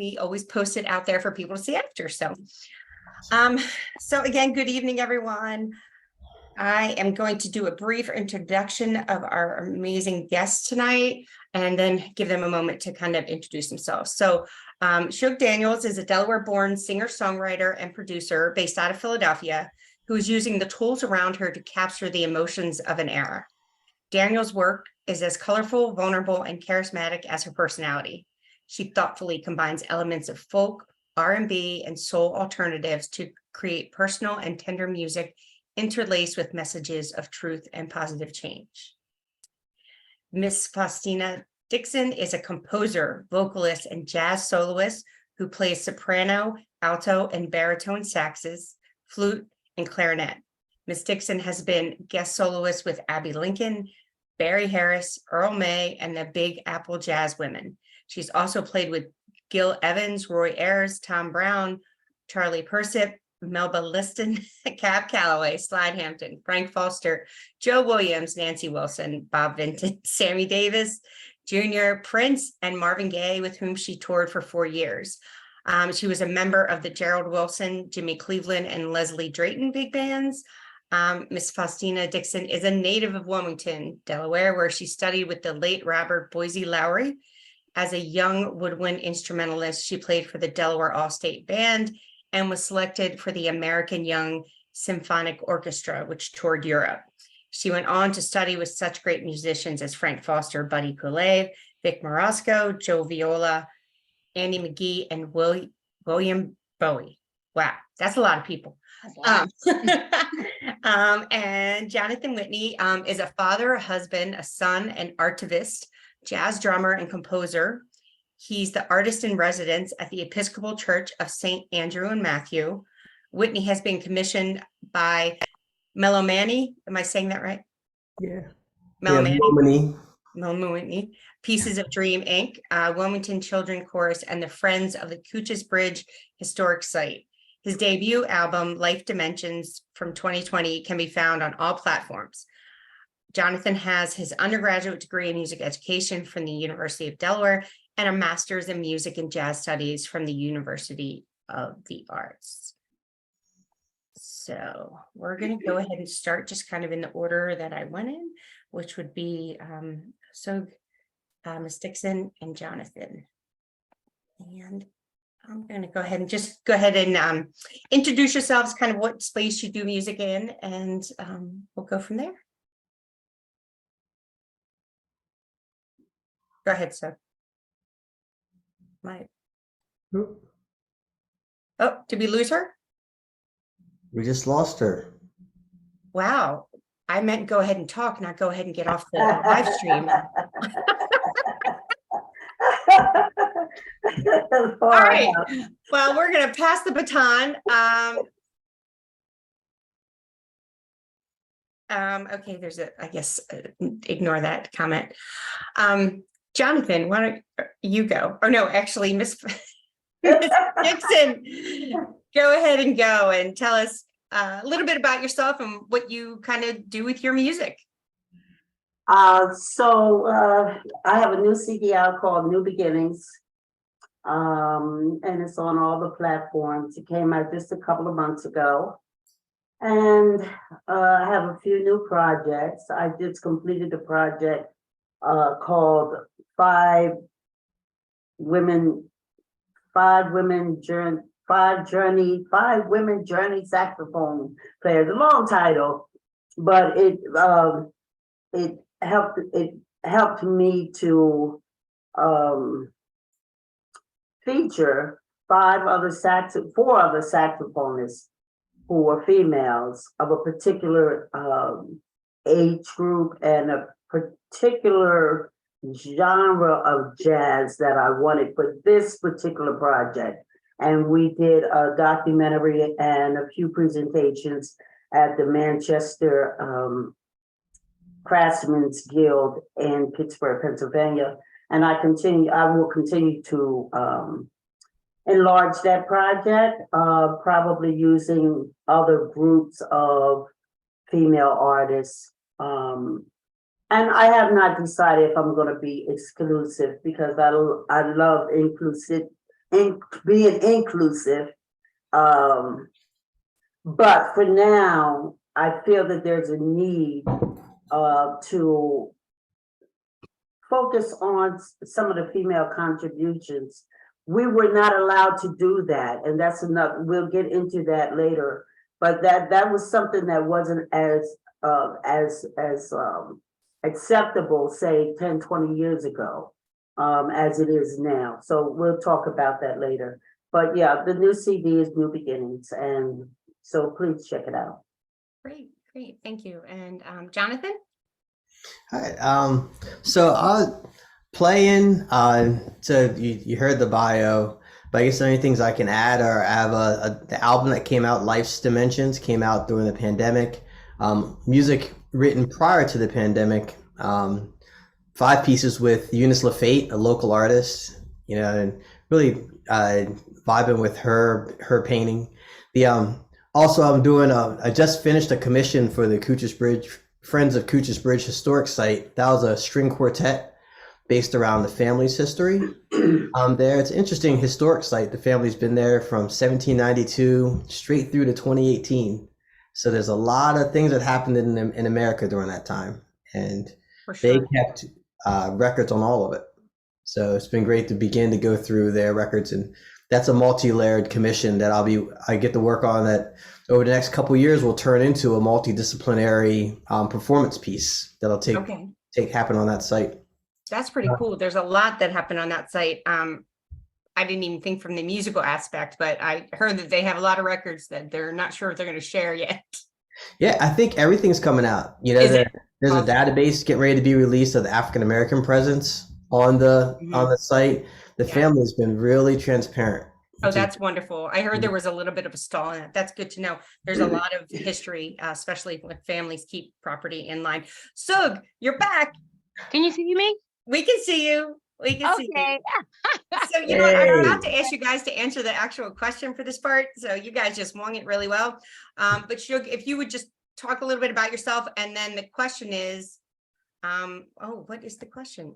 we always post it out there for people to see after. So again, good evening, everyone. I am going to do a brief introduction of our amazing guests tonight and then give them a moment to kind of introduce themselves. So Shug Daniels is a Delaware-born singer-songwriter and producer based out of Philadelphia, who is using the tools around her to capture the emotions of an era. Daniels' work is as colorful, vulnerable, and charismatic as her personality. She thoughtfully combines elements of folk, R&B, and soul alternatives to create personal and tender music interlaced with messages of truth and positive change. Miss Fostina Dixon is a composer, vocalist, and jazz soloist who plays soprano, alto, and baritone saxes, flute, and clarinet. Miss Dixon has been guest soloist with Abbey Lincoln, Barry Harris, Earl May, and the Big Apple Jazzwomen. She's also played with Gil Evans, Roy Ayers, Tom Browne, Charlie Persip, Melba Liston, Calloway, Slide Hampton, Frank Foster, Joe Williams, Nancy Wilson, Bob Vinton, Sammy Davis, Jr., Prince, and Marvin Gaye, with whom she toured for 4 years. She was a member of the Gerald Wilson, Jimmy Cleveland, and Leslie Drayton big bands. Miss Fostina Dixon is a native of Wilmington, Delaware, where she studied with the late Robert Boise Lowry. As a young woodwind instrumentalist, she played for the Delaware All-State Band and was selected for the American Young Symphonic Orchestra, which toured Europe. She went on to study with such great musicians as Frank Foster, Buddy Kolev, Vic Morosco, Joe Viola, Andy McGee, and William Bowie. Wow, that's a lot of people. And Jonathan Whitney is a father, a husband, a son, an artivist, jazz drummer, and composer. He's the artist in residence at the Episcopal Church of St. Andrew and Matthew. Whitney has been commissioned by Melomani. Am I saying that right? Yeah. Melomani. Pieces of Dream, Inc., Wilmington Children Chorus, and the Friends of the Cooch's Bridge Historic Site. His debut album, Life Dimensions, from 2020, can be found on all platforms. Jonathan has his undergraduate degree in music education from the University of Delaware and a master's in music and jazz studies from the University of the Arts. So we're going to go ahead and start just kind of in the order that I went in, which would be Miss Dixon and Jonathan. And I'm going to go ahead and introduce yourselves, kind of what space you do music in, and we'll go from there. Go ahead, sir. Oh, did we lose her? We just lost her. Wow. I meant go ahead and talk, not go ahead and get off the live stream. All right. Well, we're going to pass the baton. Okay, there's I guess, ignore that comment. Jonathan, why don't you go? Or no, actually, Miss Dixon, go ahead and go and tell us a little bit about yourself and what you kind of do with your music. So I have a new CD out called New Beginnings, and it's on all the platforms. It came out just a couple of months ago, and I have a few new projects. I just completed a project called Five Women Journey Saxophone Players. A long title, but it helped me to feature four other saxophonists who were females of a particular age group and a particular genre of jazz that I wanted for this particular project. And we did a documentary and a few presentations at the Manchester Craftsmen's Guild in Pittsburgh, Pennsylvania. And I will continue to enlarge that project, probably using other groups of female artists. And I have not decided if I'm going to be exclusive, because I love being inclusive. But for now, I feel that there's a need to focus on some of the female contributions. We were not allowed to do that, and that's enough. We'll get into that later. But that was something that wasn't as acceptable, say 10, 20 years ago, as it is now. So we'll talk about that later. But yeah, the new CD is New Beginnings, and so please check it out. Great, thank you. And Jonathan? Hi. So I'll playing. So you heard the bio, but I guess the only things I can add are I have the album that came out, Life's Dimensions, came out during the pandemic. Music written prior to the pandemic. 5 pieces with Eunice LaFate, a local artist, and really vibing with her painting. Also I'm doing I just finished a commission for the Cooch's Bridge Friends of Cooch's Bridge Historic Site. That was a string quartet based around the family's history. There, it's an interesting historic site. The family's been there from 1792 straight through to 2018. So there's a lot of things that happened in America during that time, and they kept records on all of it. So it's been great to begin to go through their records, and that's a multi-layered commission that I get to work on that over the next couple of years will turn into a multidisciplinary performance piece that'll happen on that site. That's pretty cool. There's a lot that happened on that site. I didn't even think from the musical aspect, but I heard that they have a lot of records that they're not sure if they're going to share yet. Yeah, I think everything's coming out. There's a database getting ready to be released of the African American presence on the site. The family's been really transparent. Oh, that's wonderful. I heard there was a little bit of a stall in it. That's good to know. There's a lot of history, especially when families keep property in line. Sug, you're back. Can you see me? We can see you. We can see you. So, I'm about to ask you guys to answer the actual question for this part. So you guys just won it really well. But Shug, if you would just talk a little bit about yourself, and then the question is, what is the question?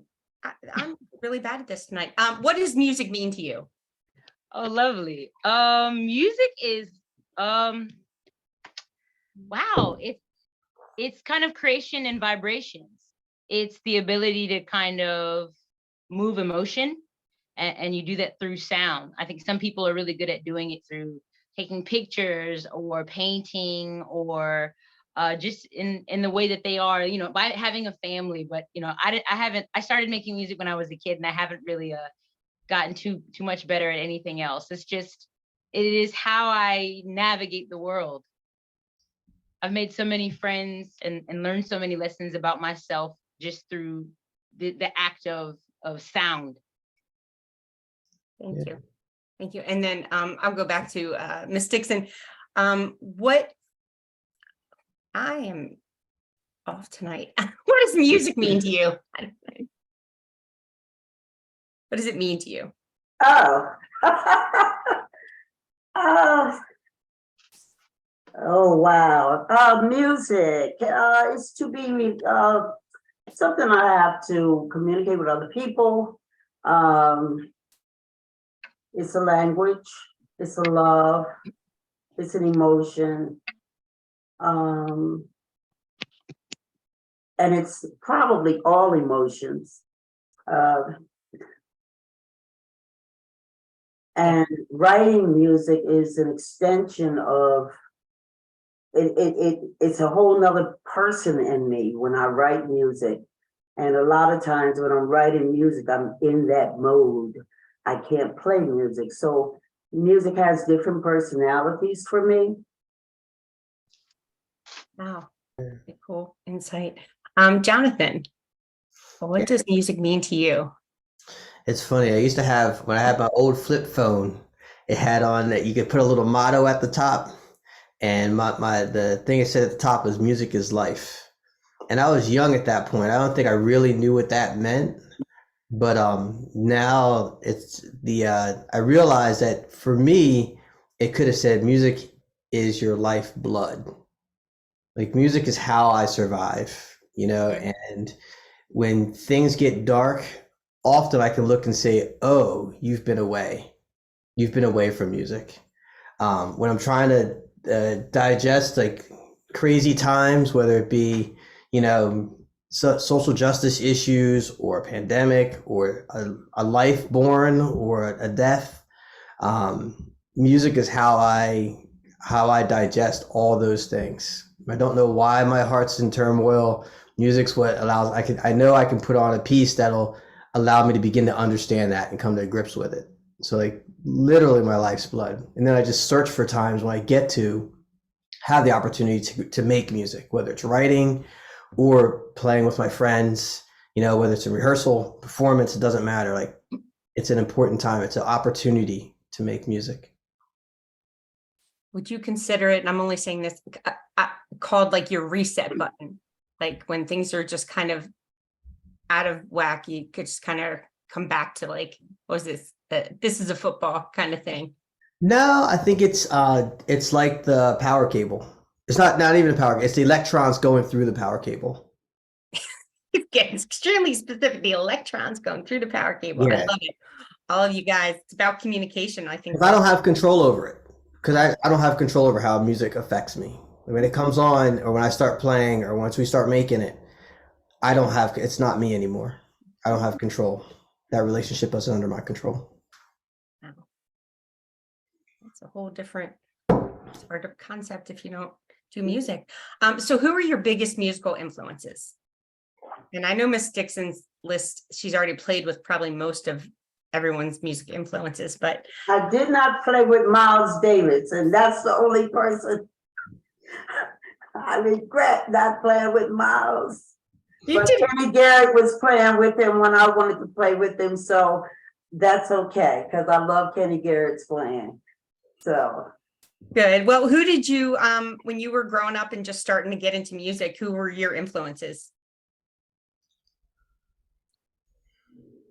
I'm really bad at this tonight. What does music mean to you? Oh, lovely. Music is, wow, it's kind of creation and vibrations. It's the ability to kind of move emotion, and you do that through sound. I think some people are really good at doing it through taking pictures or painting, or just in the way that they are, by having a family. But I started making music when I was a kid, and I haven't really gotten too much better at anything else. It is how I navigate the world. I've made so many friends and learned so many lessons about myself just through the act of sound. Thank you. And then I'll go back to Miss Dixon. What I am off tonight. What does music mean to you? What does it mean to you? Oh, oh wow. Music is to be something I have to communicate with other people. It's a language, it's a love, it's an emotion. And it's probably all emotions. And writing music is an extension of it's a whole nother person in me when I write music. And a lot of times when I'm writing music, I'm in that mode. I can't play music. So music has different personalities for me. Wow, cool insight. Jonathan, what does music mean to you? It's funny. I used to have, when I had my old flip phone, it had on that you could put a little motto at the top, and the thing it said at the top was "Music is life." And I was young at that point. I don't think I really knew what that meant, but now it's I realized that for me, it could have said music is your lifeblood. Like music is how I survive, and when things get dark, often I can look and say, oh, you've been away. you've been away from music. When I'm trying to digest like crazy times, whether it be, social justice issues or a pandemic or a life born or a death, music is how I digest all those things. I don't know why my heart's in turmoil. Music's what allows, I know I can put on a piece that'll allow me to begin to understand that and come to grips with it. So like literally my life's blood. And then I just search for times when I get to have the opportunity to make music, whether it's writing or playing with my friends, whether it's a rehearsal, performance, it doesn't matter. Like it's an important time. It's an opportunity to make music. Would you consider it, and I'm only saying this, called like your reset button? Like when things are just kind of out of whack, you could just kind of come back to like, what was this? This is a football kind of thing. No, I think it's like the power cable. It's not even a power. It's the electrons going through the power cable. It's getting extremely specific. The electrons going through the power cable. Yeah. I love it. All of you guys. It's about communication. I think. If I don't have control over it, because I don't have control over how music affects me. When it comes on, or when I start playing, or once we start making it, it's not me anymore. I don't have control. That relationship is under my control. Wow. That's a whole different sort of concept if you don't do music. So who are your biggest musical influences? And I know Miss Dixon's list, she's already played with probably most of everyone's music influences, but I did not play with Miles Davis, and that's the only person I regret not playing with Miles. But Kenny Garrett was playing with him when I wanted to play with him, so that's okay, because I love Kenny Garrett's playing. So good. Well, who did you, when you were growing up and just starting to get into music, who were your influences?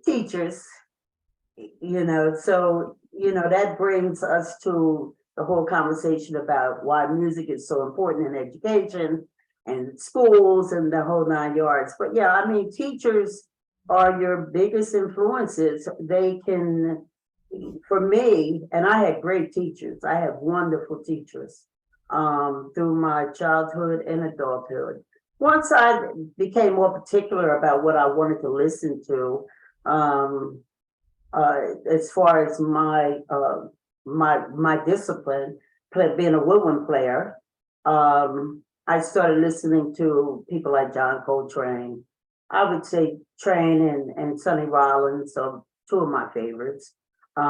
Teachers, so, that brings us to the whole conversation about why music is so important in education and schools and the whole 9 yards. But yeah, teachers are your biggest influences. They can, for me, and I had great teachers. I had wonderful teachers through my childhood and adulthood. Once I became more particular about what I wanted to listen to, as far as my discipline, being a woodwind player, I started listening to people like John Coltrane. I would say Train and Sonny Rollins are two of my favorites. But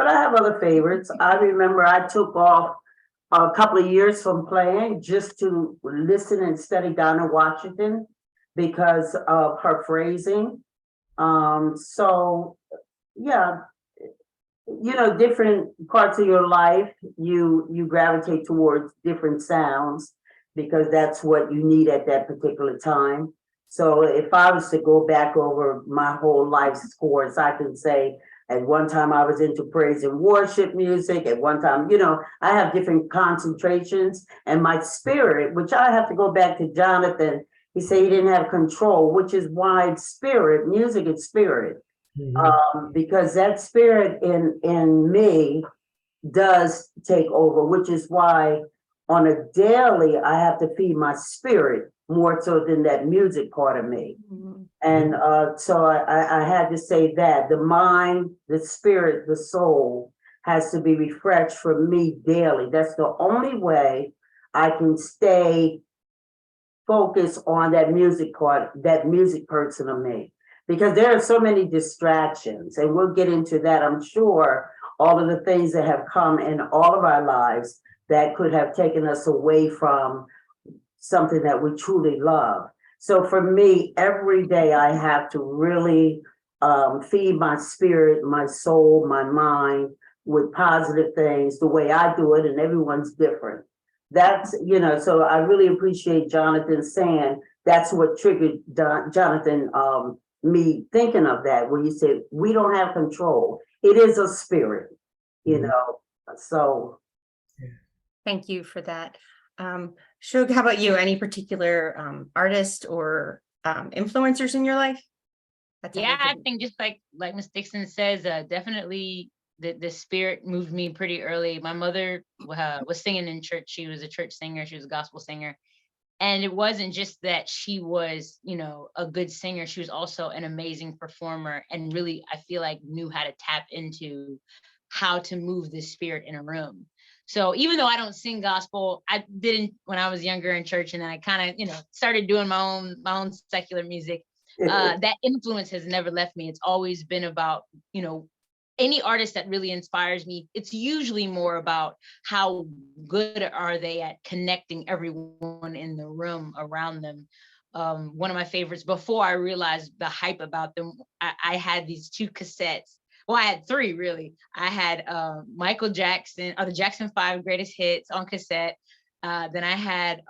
I have other favorites. I remember I took off a couple of years from playing just to listen and study Donna Washington because of her phrasing. So yeah, different parts of your life, you gravitate towards different sounds because that's what you need at that particular time. So if I was to go back over my whole life's course, I can say at one time I was into praise and worship music. At one time, I have different concentrations, and my spirit, which I have to go back to Jonathan. He said he didn't have control, which is why it's spirit. Music is spirit. Mm-hmm. Because that spirit in me does take over, which is why on a daily I have to feed my spirit more so than that music part of me. Mm-hmm. And so I had to say that the mind, the spirit, the soul has to be refreshed for me daily. That's the only way I can stay focused on that music part, that music person of me. Because there are so many distractions, and we'll get into that, I'm sure, all of the things that have come in all of our lives that could have taken us away from something that we truly love. So for me, every day I have to really feed my spirit, my soul, my mind with positive things, the way I do it, and everyone's different. That's, so I really appreciate Jonathan saying that's what triggered Jonathan, me thinking of that, when you said we don't have control. It is a spirit, so. Thank you for that. Shug, how about you? Any particular artist or influencers in your life? I think just like Miss Dixon says, definitely the spirit moved me pretty early. My mother was singing in church. She was a church singer. She was a gospel singer. And it wasn't just that she was, you know, a good singer. She was also an amazing performer and really, I feel like, knew how to tap into how to move the spirit in a room. So even though I don't sing gospel, I didn't when I was younger in church, and then I kind of, you know, started doing my own secular music. That influence has never left me. It's always been about, you know, any artist that really inspires me, it's usually more about how good are they at connecting everyone in the room around them. One of my favorites, before I realized the hype about them, I had these 2 cassettes. Well, I had 3 really. I had Michael Jackson, or the Jackson 5 Greatest Hits on cassette. Then I had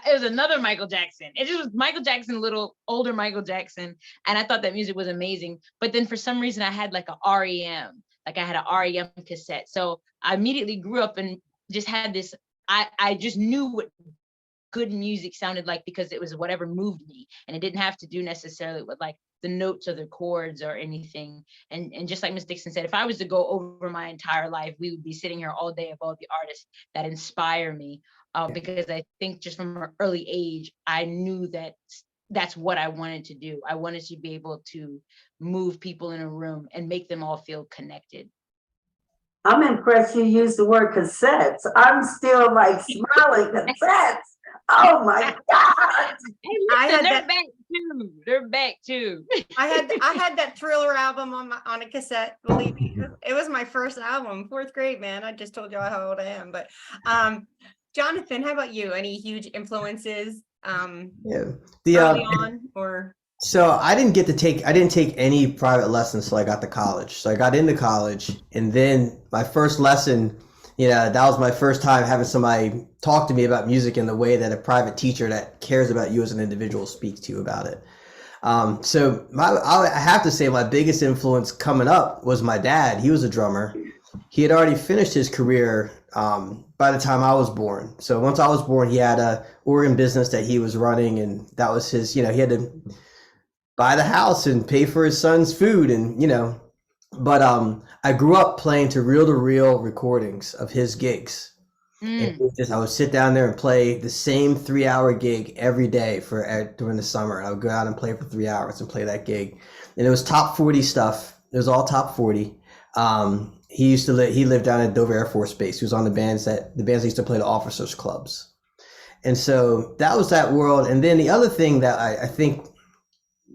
it was another Michael Jackson. It just was Michael Jackson, a little older Michael Jackson. And I thought that music was amazing. But then for some reason I had like a REM, like I had a REM cassette. So I immediately grew up and just had this, I just knew what good music sounded like because it was whatever moved me. And it didn't have to do necessarily with like the notes or the chords or anything. And just like Miss Dixon said, if I was to go over my entire life, we would be sitting here all day about the artists that inspire me. Because I think just from an early age, I knew that that's what I wanted to do. I wanted to be able to move people in a room and make them all feel connected. I'm impressed you used the word cassettes. I'm still like smiling cassettes. Oh my God. They're back too. I had that Thriller album on a cassette. Believe me, it was my first album, 4th grade, man. I just told you how old I am. But Jonathan, how about you? Any huge influences early on, or? So I didn't take any private lessons till I got to college. So I got into college, and then my first lesson, you know, that was my first time having somebody talk to me about music in the way that a private teacher that cares about you as an individual speaks to you about it. So I have to say my biggest influence coming up was my dad. He was a drummer. He had already finished his career by the time I was born. So once I was born, he had a organ business that he was running, and that was his, you know, he had to buy the house and pay for his son's food, and, you know, but I grew up playing to reel recordings of his gigs. And I would sit down there and play the same 3-hour gig every day during the summer. I would go out and play for 3 hours and play that gig. And it was top 40 stuff. It was all top 40. He lived down at Dover Air Force Base. He was on the bands that used to play the officers clubs. And so that was that world. And then the other thing that I think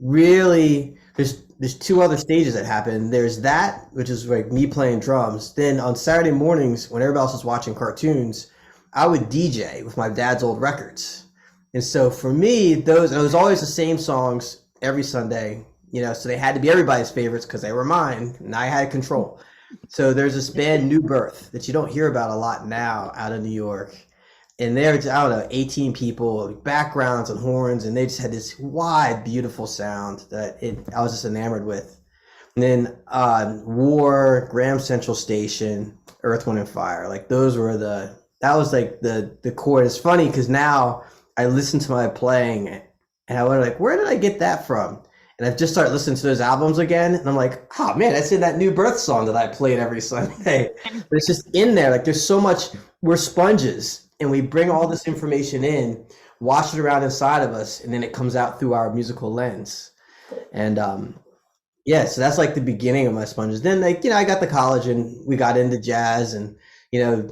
really, there's 2 other stages that happen. There's that, which is like me playing drums. Then on Saturday mornings, when everybody else was watching cartoons, I would DJ with my dad's old records. And so for me, it was always the same songs every Sunday, you know, so they had to be everybody's favorites because they were mine and I had control. So there's this band New Birth that you don't hear about a lot now out of New York. And they're, I don't know, 18 people, backgrounds and horns, and they just had this wide, beautiful sound that I was just enamored with. And then War, Graham Central Station, Earth, Wind, and Fire, like those were that was like the core. It's funny because now I listen to my playing and I wonder, like, where did I get that from? And I've just started listening to those albums again, and I'm like, oh man, that's in that New Birth song that I played every Sunday. But it's just in there. Like, there's so much. We're sponges. And we bring all this information in, wash it around inside of us, and then it comes out through our musical lens. And so that's like the beginning of my sponges. Then, like, you know, I got to college and we got into jazz, and, you know,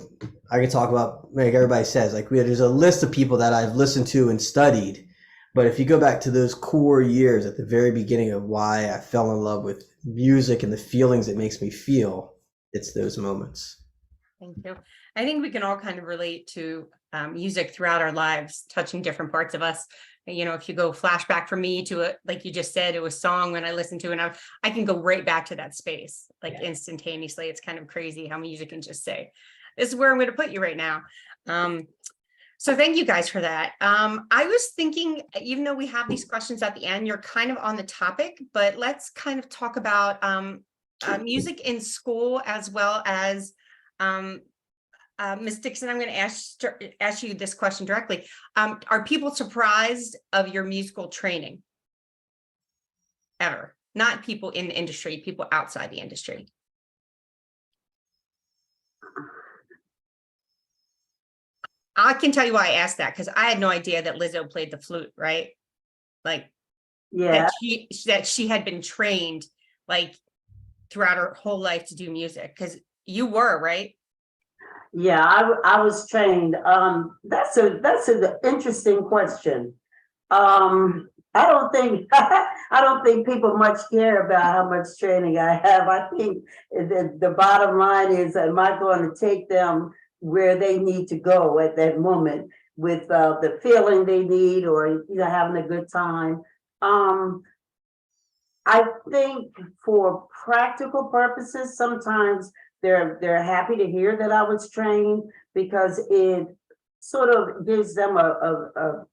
I can talk about, like everybody says, like, there's a list of people that I've listened to and studied. But if you go back to those core years at the very beginning of why I fell in love with music and the feelings it makes me feel, it's those moments. Thank you. I think we can all kind of relate to music throughout our lives, touching different parts of us. You know, if you go flashback for me to like you just said, it was a song when I listened to it, and I can go right back to that space, like instantaneously. It's kind of crazy how music can just say, this is where I'm going to put you right now. So thank you guys for that. I was thinking, even though we have these questions at the end, you're kind of on the topic, but let's kind of talk about music in school, as well as Ms. Dixon, I'm going to ask you this question directly. Are people surprised of your musical training? Ever? not people in the industry, people outside the industry? I can tell you why I asked that, because I had no idea that Lizzo played the flute, right? Like Yeah, that she had been trained like throughout her whole life to do music, because you were, right? yeah, I was trained. That's an interesting question. I don't think I don't think people much care about how much training I have. I think the bottom line is, am I going to take them where they need to go at that moment with the feeling they need, or having a good time. I think for practical purposes, sometimes they're happy to hear that I was trained, because it sort of gives them a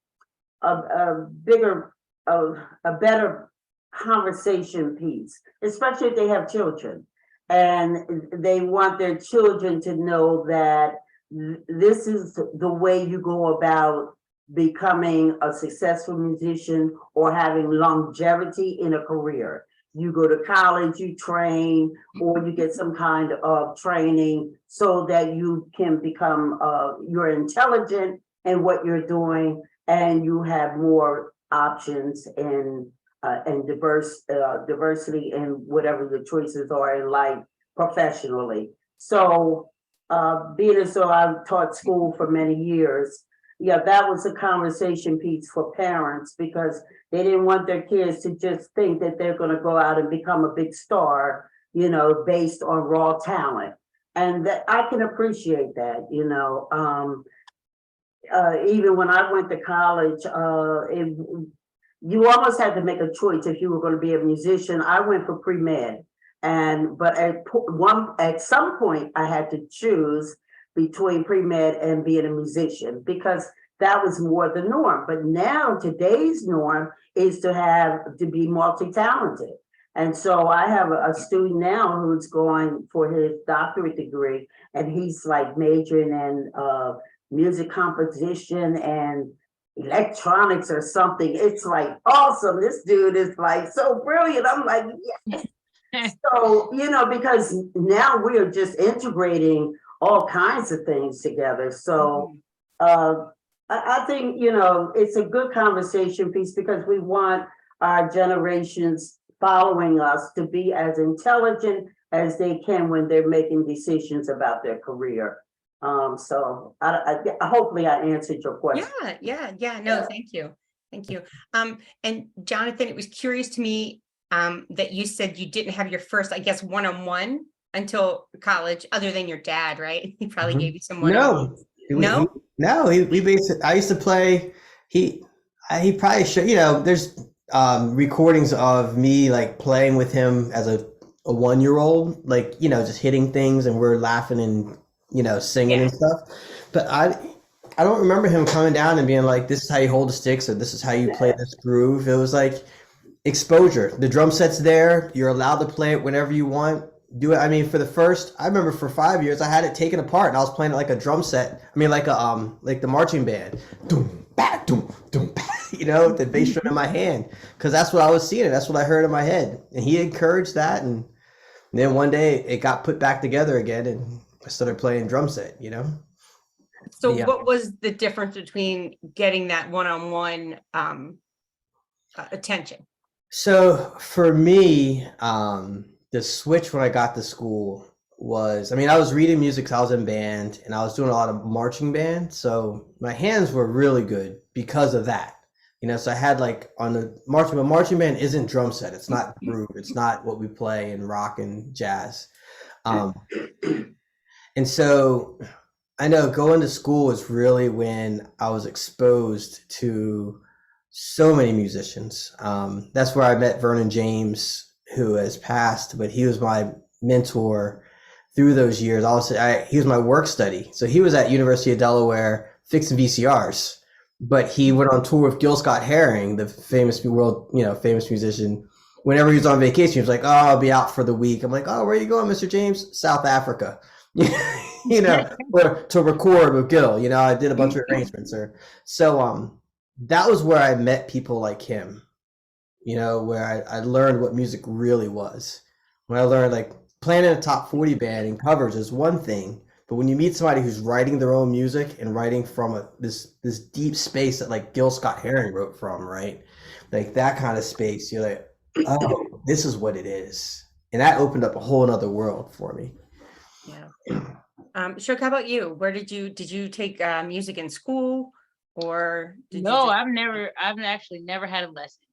bigger, a better conversation piece, especially if they have children. And they want their children to know that this is the way you go about becoming a successful musician or having longevity in a career. You go to college, you train, or you get some kind of training so that you can become, you're intelligent in what you're doing, and you have more options and diversity in whatever your choices are in life professionally. So being as though I've taught school for many years, yeah, that was a conversation piece for parents, because they didn't want their kids to just think that they're going to go out and become a big star, based on raw talent. And that I can appreciate that, even when I went to college, you almost had to make a choice if you were going to be a musician. I went for pre-med, but at some point I had to choose between pre-med and being a musician, because that was more the norm. But now today's norm is to be multi-talented. And so I have a student now who's going for his doctorate degree, and he's like majoring in music composition and electronics or something. It's like awesome. This dude is like so brilliant. I'm like, yes. So, because now we are just integrating all kinds of things together. So I think, it's a good conversation piece, because we want our generations following us to be as intelligent as they can when they're making decisions about their career. So I hopefully I answered your question. Yeah. No, thank you. And Jonathan, it was curious to me that you said you didn't have your first, I guess, one-on-one until college, other than your dad, right? He probably gave you some one-on-one. No, we basically, I used to play, he probably should, there's recordings of me like playing with him as a 1-year-old, like, just hitting things and we're laughing and, singing and stuff. But I don't remember him coming down and being like, this is how you hold the sticks, or this is how you play this groove. It was like exposure. The drum set's there. You're allowed to play it whenever you want. Do it. I mean, I remember for 5 years, I had it taken apart and I was playing it like a drum set. I mean, like the marching band. Doom, ba, doom, doom, ba, the bass drum in my hand. Because that's what I was seeing. That's what I heard in my head. And he encouraged that. And then one day it got put back together again and I started playing drum set, So what was the difference between getting that one-on-one attention? So for me, the switch when I got to school was, I was reading music 'cause I was in band and I was doing a lot of marching band. So my hands were really good because of that. So I had like on the marching band isn't drum set. It's not groove. It's not what we play in rock and jazz. And so I know going to school was really when I was exposed to so many musicians. That's where I met Vernon James, who has passed, but he was my mentor through those years. He was my work study. So he was at University of Delaware fixing VCRs, but he went on tour with Gil Scott-Heron, the famous musician. Whenever he was on vacation, he was like, "Oh, I'll be out for the week." I'm like, "Oh, where are you going, Mr. James?" "South Africa." Or to record with Gil. I did a bunch of arrangements. So that was where I met people like him. you know, where I learned what music really was. When I learned like playing in a top 40 band and covers is one thing, but when you meet somebody who's writing their own music and writing from this deep space that like Gil Scott-Heron wrote from, right? Like that kind of space, you're like, oh, this is what it is. And that opened up a whole other world for me. Yeah. Shook, how about you? Where did you take music in school, or did No, you I've actually never had a lesson.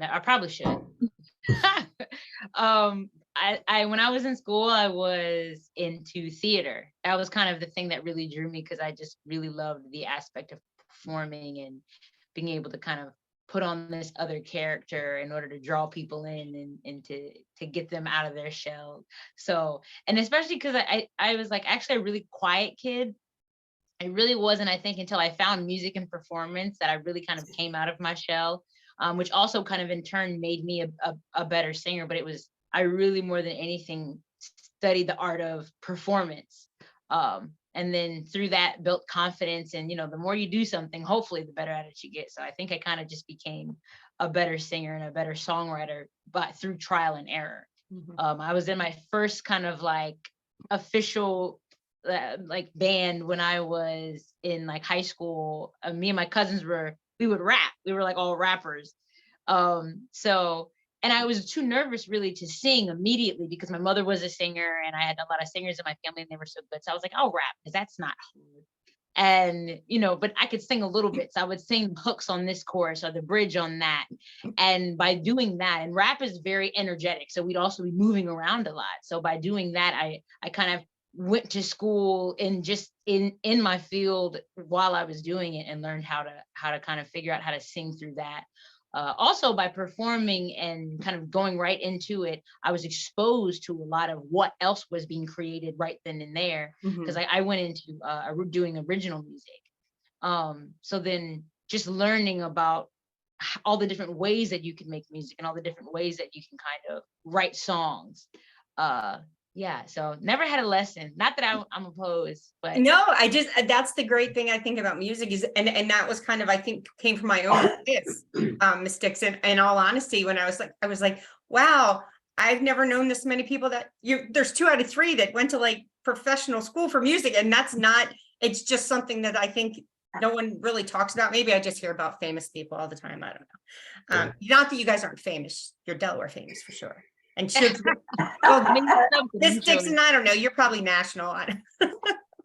I probably should. I when I was in school, I was into theater. That was kind of the thing that really drew me, because I just really loved the aspect of performing and being able to kind of put on this other character in order to draw people in and to get them out of their shell. So, and especially because I was like actually a really quiet kid. I really wasn't, I think, until I found music and performance that I really kind of came out of my shell, which also kind of in turn made me a better singer. But it was, I really more than anything studied the art of performance. And then through that built confidence, and, you know, the more you do something, hopefully the better at it you get. So I think I kind of just became a better singer and a better songwriter, but through trial and error. I was in my first kind of like official like band when I was in like high school. Me and my cousins we would rap. We were like all rappers. And I was too nervous really to sing immediately, because my mother was a singer and I had a lot of singers in my family and they were so good. So I was like, I'll rap, because that's not hard. And, you know, but I could sing a little bit. So I would sing hooks on this chorus or the bridge on that. And by doing that, and rap is very energetic, so we'd also be moving around a lot. So by doing that, I kind of went to school and just in my field while I was doing it, and learned how to kind of figure out how to sing through that. Also by performing and kind of going right into it, I was exposed to a lot of what else was being created right then and there, because I went into doing original music. So then just learning about all the different ways that you can make music and all the different ways that you can kind of write songs. Yeah, so never had a lesson. Not that I'm opposed, but No, that's the great thing I think about music is, and that was kind of, I think, came from my own kids, Miss Dixon. In all honesty, when I was like, wow, I've never known this many people there's 2 out of 3 that went to like professional school for music, and it's just something that I think no one really talks about. Maybe I just hear about famous people all the time. I don't know. Not that you guys aren't famous. You're Delaware famous for sure. And should this Dixon, I don't know. You're probably national.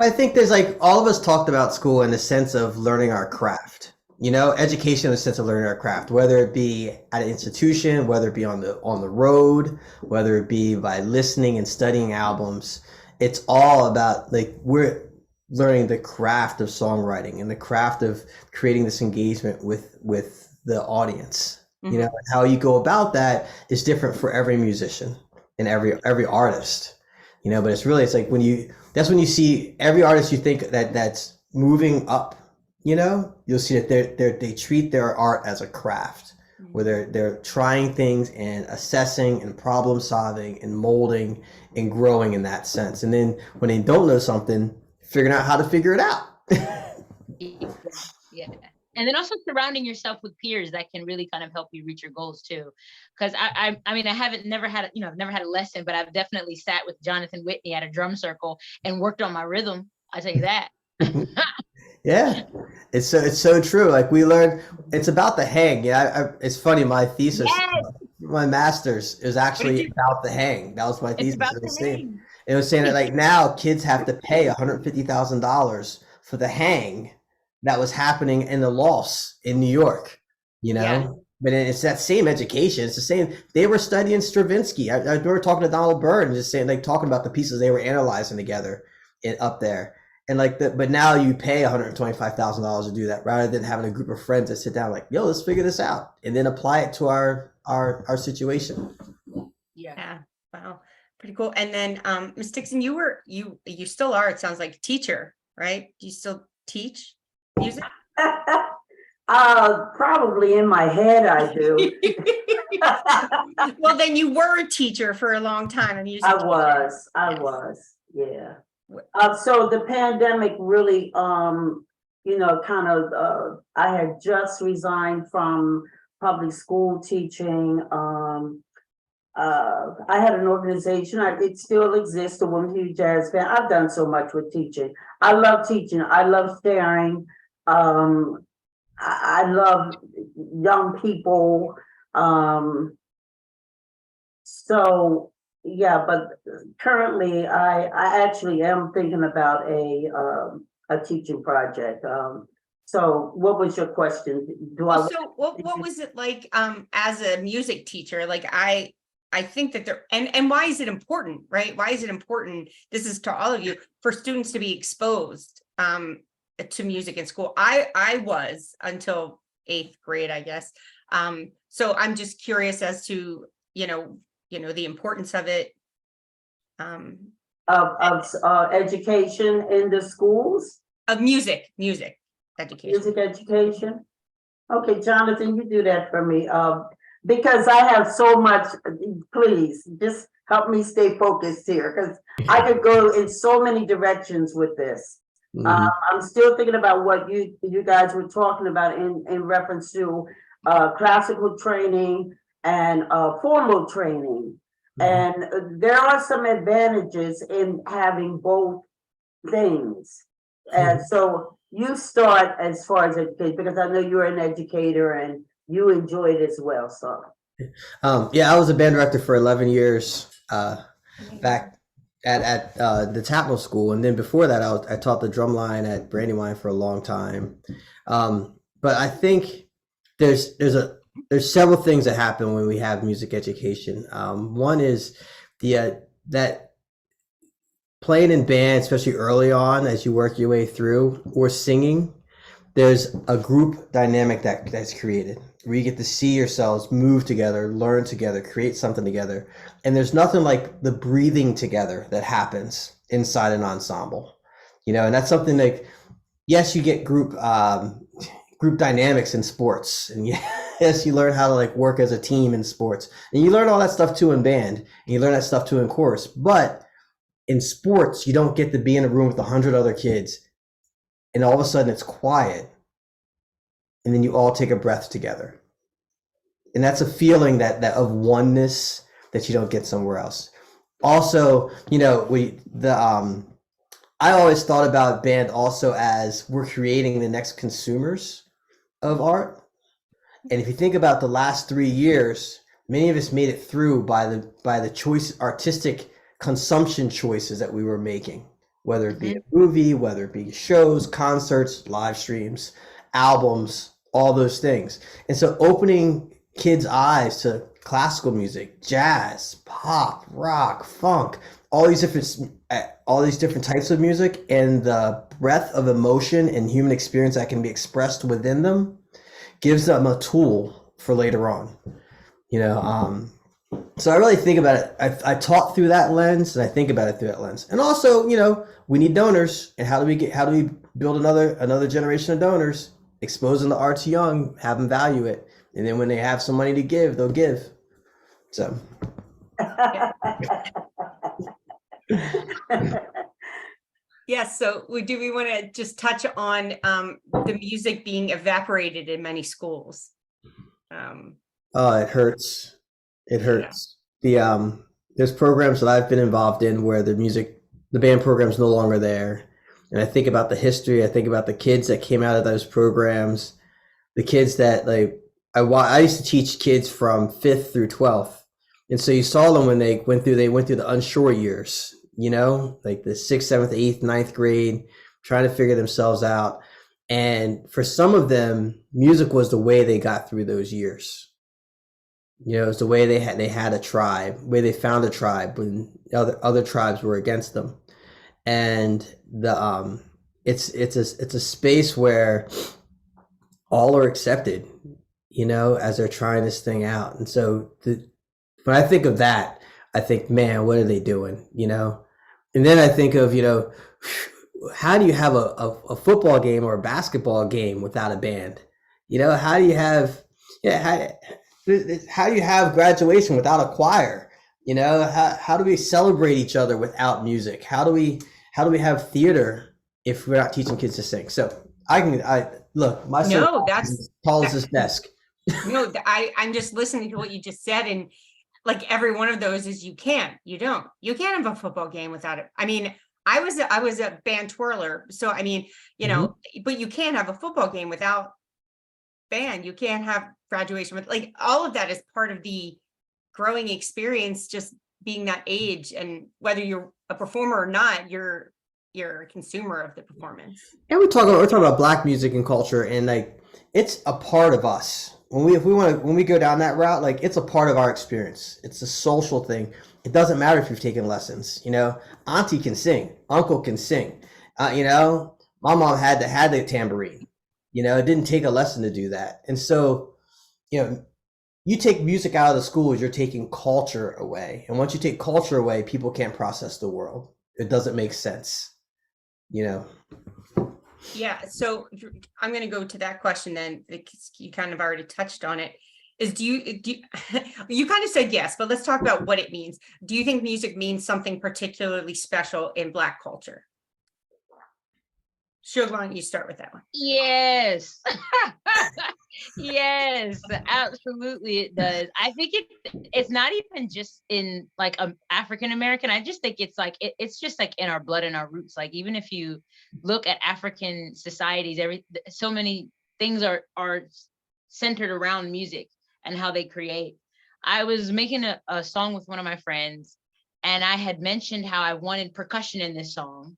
I think there's like all of us talked about school in the sense of learning our craft. You know, education in the sense of learning our craft, whether it be at an institution, whether it be on the road, whether it be by listening and studying albums. It's all about like we're learning the craft of songwriting and the craft of creating this engagement with the audience. You know, how you go about that is different for every musician and every artist, you know, but it's like that's when you see every artist you think that's moving up, you know, you'll see that they treat their art as a craft, where they're trying things and assessing and problem solving and molding and growing in that sense. And then when they don't know something, figuring out how to figure it out. Yeah. And then also surrounding yourself with peers that can really kind of help you reach your goals too. Because I mean, I've never had a lesson, but I've definitely sat with Jonathan Whitney at a drum circle and worked on my rhythm. I tell you that. Yeah, it's so true. Like we learned, it's about the hang. Yeah, it's funny. My thesis, my master's is actually about the hang. That was my thesis. It was saying that like now kids have to pay $150,000 for the hang that was happening in the loss in New York, you know. Yeah. But it's that same education. It's the same. They were studying Stravinsky. I remember talking to Donald Byrd and just saying, like, talking about the pieces they were analyzing together up there. And like, but now you pay $125,000 to do that, rather than having a group of friends that sit down, like, yo, let's figure this out, and then apply it to our situation. Yeah. Wow. Pretty cool. And then, Ms. Dixon, you still are. It sounds like a teacher, right? Do you still teach music? Probably in my head I do. Well, then you were a teacher for a long time. I was, yeah. So the pandemic really, kind of, I had just resigned from public school teaching. I had an organization, it still exists, the Wilmington Jazz Band. I've done so much with teaching. I love teaching. I love sharing. I love young people. So yeah, but currently I actually am thinking about a teaching project. So what was your question? So what was it like as a music teacher? Like I think that and why is it important, right? Why is it important? This is to all of you, for students to be exposed to music in school. I was until 8th grade, I guess. So I'm just curious as to, the importance of it. Of education in the schools? Of music education. Music education? Okay, Jonathan, you do that for me. Because I have so much, please, just help me stay focused here, because I could go in so many directions with this. I'm still thinking about what you guys were talking about in reference to classical training and formal training. And there are some advantages in having both things. And so you start as far as education, because I know you're an educator and you enjoy it as well. So yeah, I was a band director for 11 years back at the Tapnell School, and then before that I taught the drum line at Brandywine for a long time. But I think there's several things that happen when we have music education. One is that playing in band, especially early on as you work your way through, or singing, there's a group dynamic that's created where you get to see yourselves move together, learn together, create something together. And there's nothing like the breathing together that happens inside an ensemble, and that's something like, yes, you get group dynamics in sports, and yes, you learn how to like work as a team in sports, and you learn all that stuff too in band, and you learn that stuff too in chorus. But in sports, you don't get to be in a room with 100 other kids and all of a sudden it's quiet, and then you all take a breath together. And that's a feeling that of oneness that you don't get somewhere else. Also, I always thought about band also as we're creating the next consumers of art. And if you think about the last 3 years, many of us made it through by the choice, artistic consumption choices that we were making, whether it be a movie, whether it be shows, concerts, live streams, albums, all those things. And so opening kids' eyes to classical music, jazz, pop, rock, funk, all these different types of music, and the breadth of emotion and human experience that can be expressed within them gives them a tool for later on. So I really think about it. I taught through that lens, and I think about it through that lens. And also, we need donors, and how do we build another generation of donors? Exposing the arts young, have them value it, and then when they have some money to give, they'll give. So. Yes. So do we want to just touch on the music being evaporated in many schools? Oh, it hurts. It hurts. Yeah. There's programs that I've been involved in where the band program is no longer there. And I think about the history. I think about the kids that came out of those programs, the kids that I used to teach kids from 5th through 12th. And so you saw them when they went through the unsure years, like the 6th, 7th, 8th, 9th grade, trying to figure themselves out. And for some of them, music was the way they got through those years. It was the way they had a tribe, the way they found a tribe when other tribes were against them. And it's a space where all are accepted, as they're trying this thing out. And so when I think of that, I think, man, what are they doing? And then I think of, how do you have a football game or a basketball game without a band? How do you have, how do you have graduation without a choir? How do we celebrate each other without music? How do we have theater if we're not teaching kids to sing? So I look, my son is as tall as this desk. No, I'm just listening to what you just said, and like every one of those is you can't have a football game without it. I mean, I was a band twirler, so I mean, but you can't have a football game without band. You can't have graduation with, like, all of that is part of the growing experience, just being that age, and whether you're a performer or not, you're a consumer of the performance. And we're talking about Black music and culture, and like it's a part of us. When we go down that route, like it's a part of our experience. It's a social thing. It doesn't matter if you've taken lessons. Auntie can sing, uncle can sing. My mom had the tambourine. It didn't take a lesson to do that. And so, you take music out of the schools, you're taking culture away. And once you take culture away, people can't process the world. It doesn't make sense. Yeah, so I'm going to go to that question then, because you kind of already touched on it. Do you you kind of said yes, but let's talk about what it means. Do you think music means something particularly special in Black culture? Shug, why don't you start with that one? Yes. Yes, absolutely it does. I think it's not even just in like African American. I just think it's like it's just like in our blood and our roots. Like even if you look at African societies, so many things are centered around music and how they create. I was making a song with one of my friends, and I had mentioned how I wanted percussion in this song.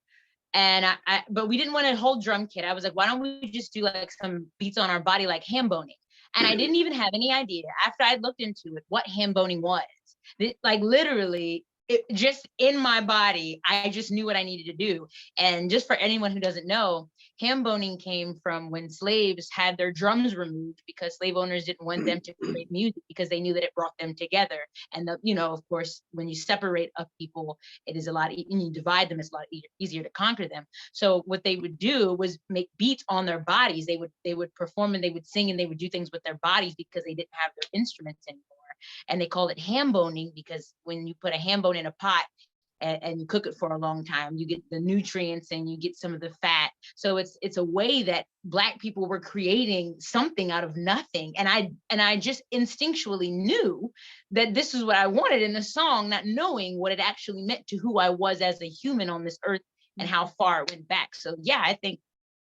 And but we didn't want a whole drum kit. I was like, why don't we just do like some beats on our body, like ham boning? And I didn't even have any idea after I looked into it what ham boning was. Like literally, it just in my body, I just knew what I needed to do. And just for anyone who doesn't know, ham boning came from when slaves had their drums removed because slave owners didn't want them to create music because they knew that it brought them together. And of course, when you separate up people, it is a lot, when you divide them, it's a lot easier to conquer them. So what they would do was make beats on their bodies. They would perform and they would sing and they would do things with their bodies because they didn't have their instruments anymore. And they call it ham boning because when you put a ham bone in a pot and you cook it for a long time, you get the nutrients and you get some of the fat. So it's a way that Black people were creating something out of nothing. And I just instinctually knew that this is what I wanted in the song, not knowing what it actually meant to who I was as a human on this earth and how far it went back. So yeah, I think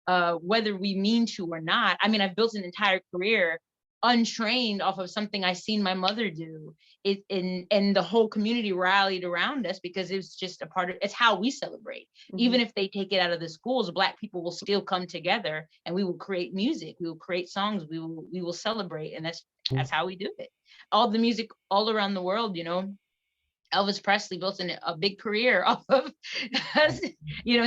whether we mean to or not, I mean, I've built an entire career untrained off of something I seen my mother do. And the whole community rallied around us because it's just it's how we celebrate. Mm-hmm. Even if they take it out of the schools, Black people will still come together and we will create music, we will create songs, we will celebrate. And that's how we do it. All the music all around the world, Elvis Presley built a big career off of,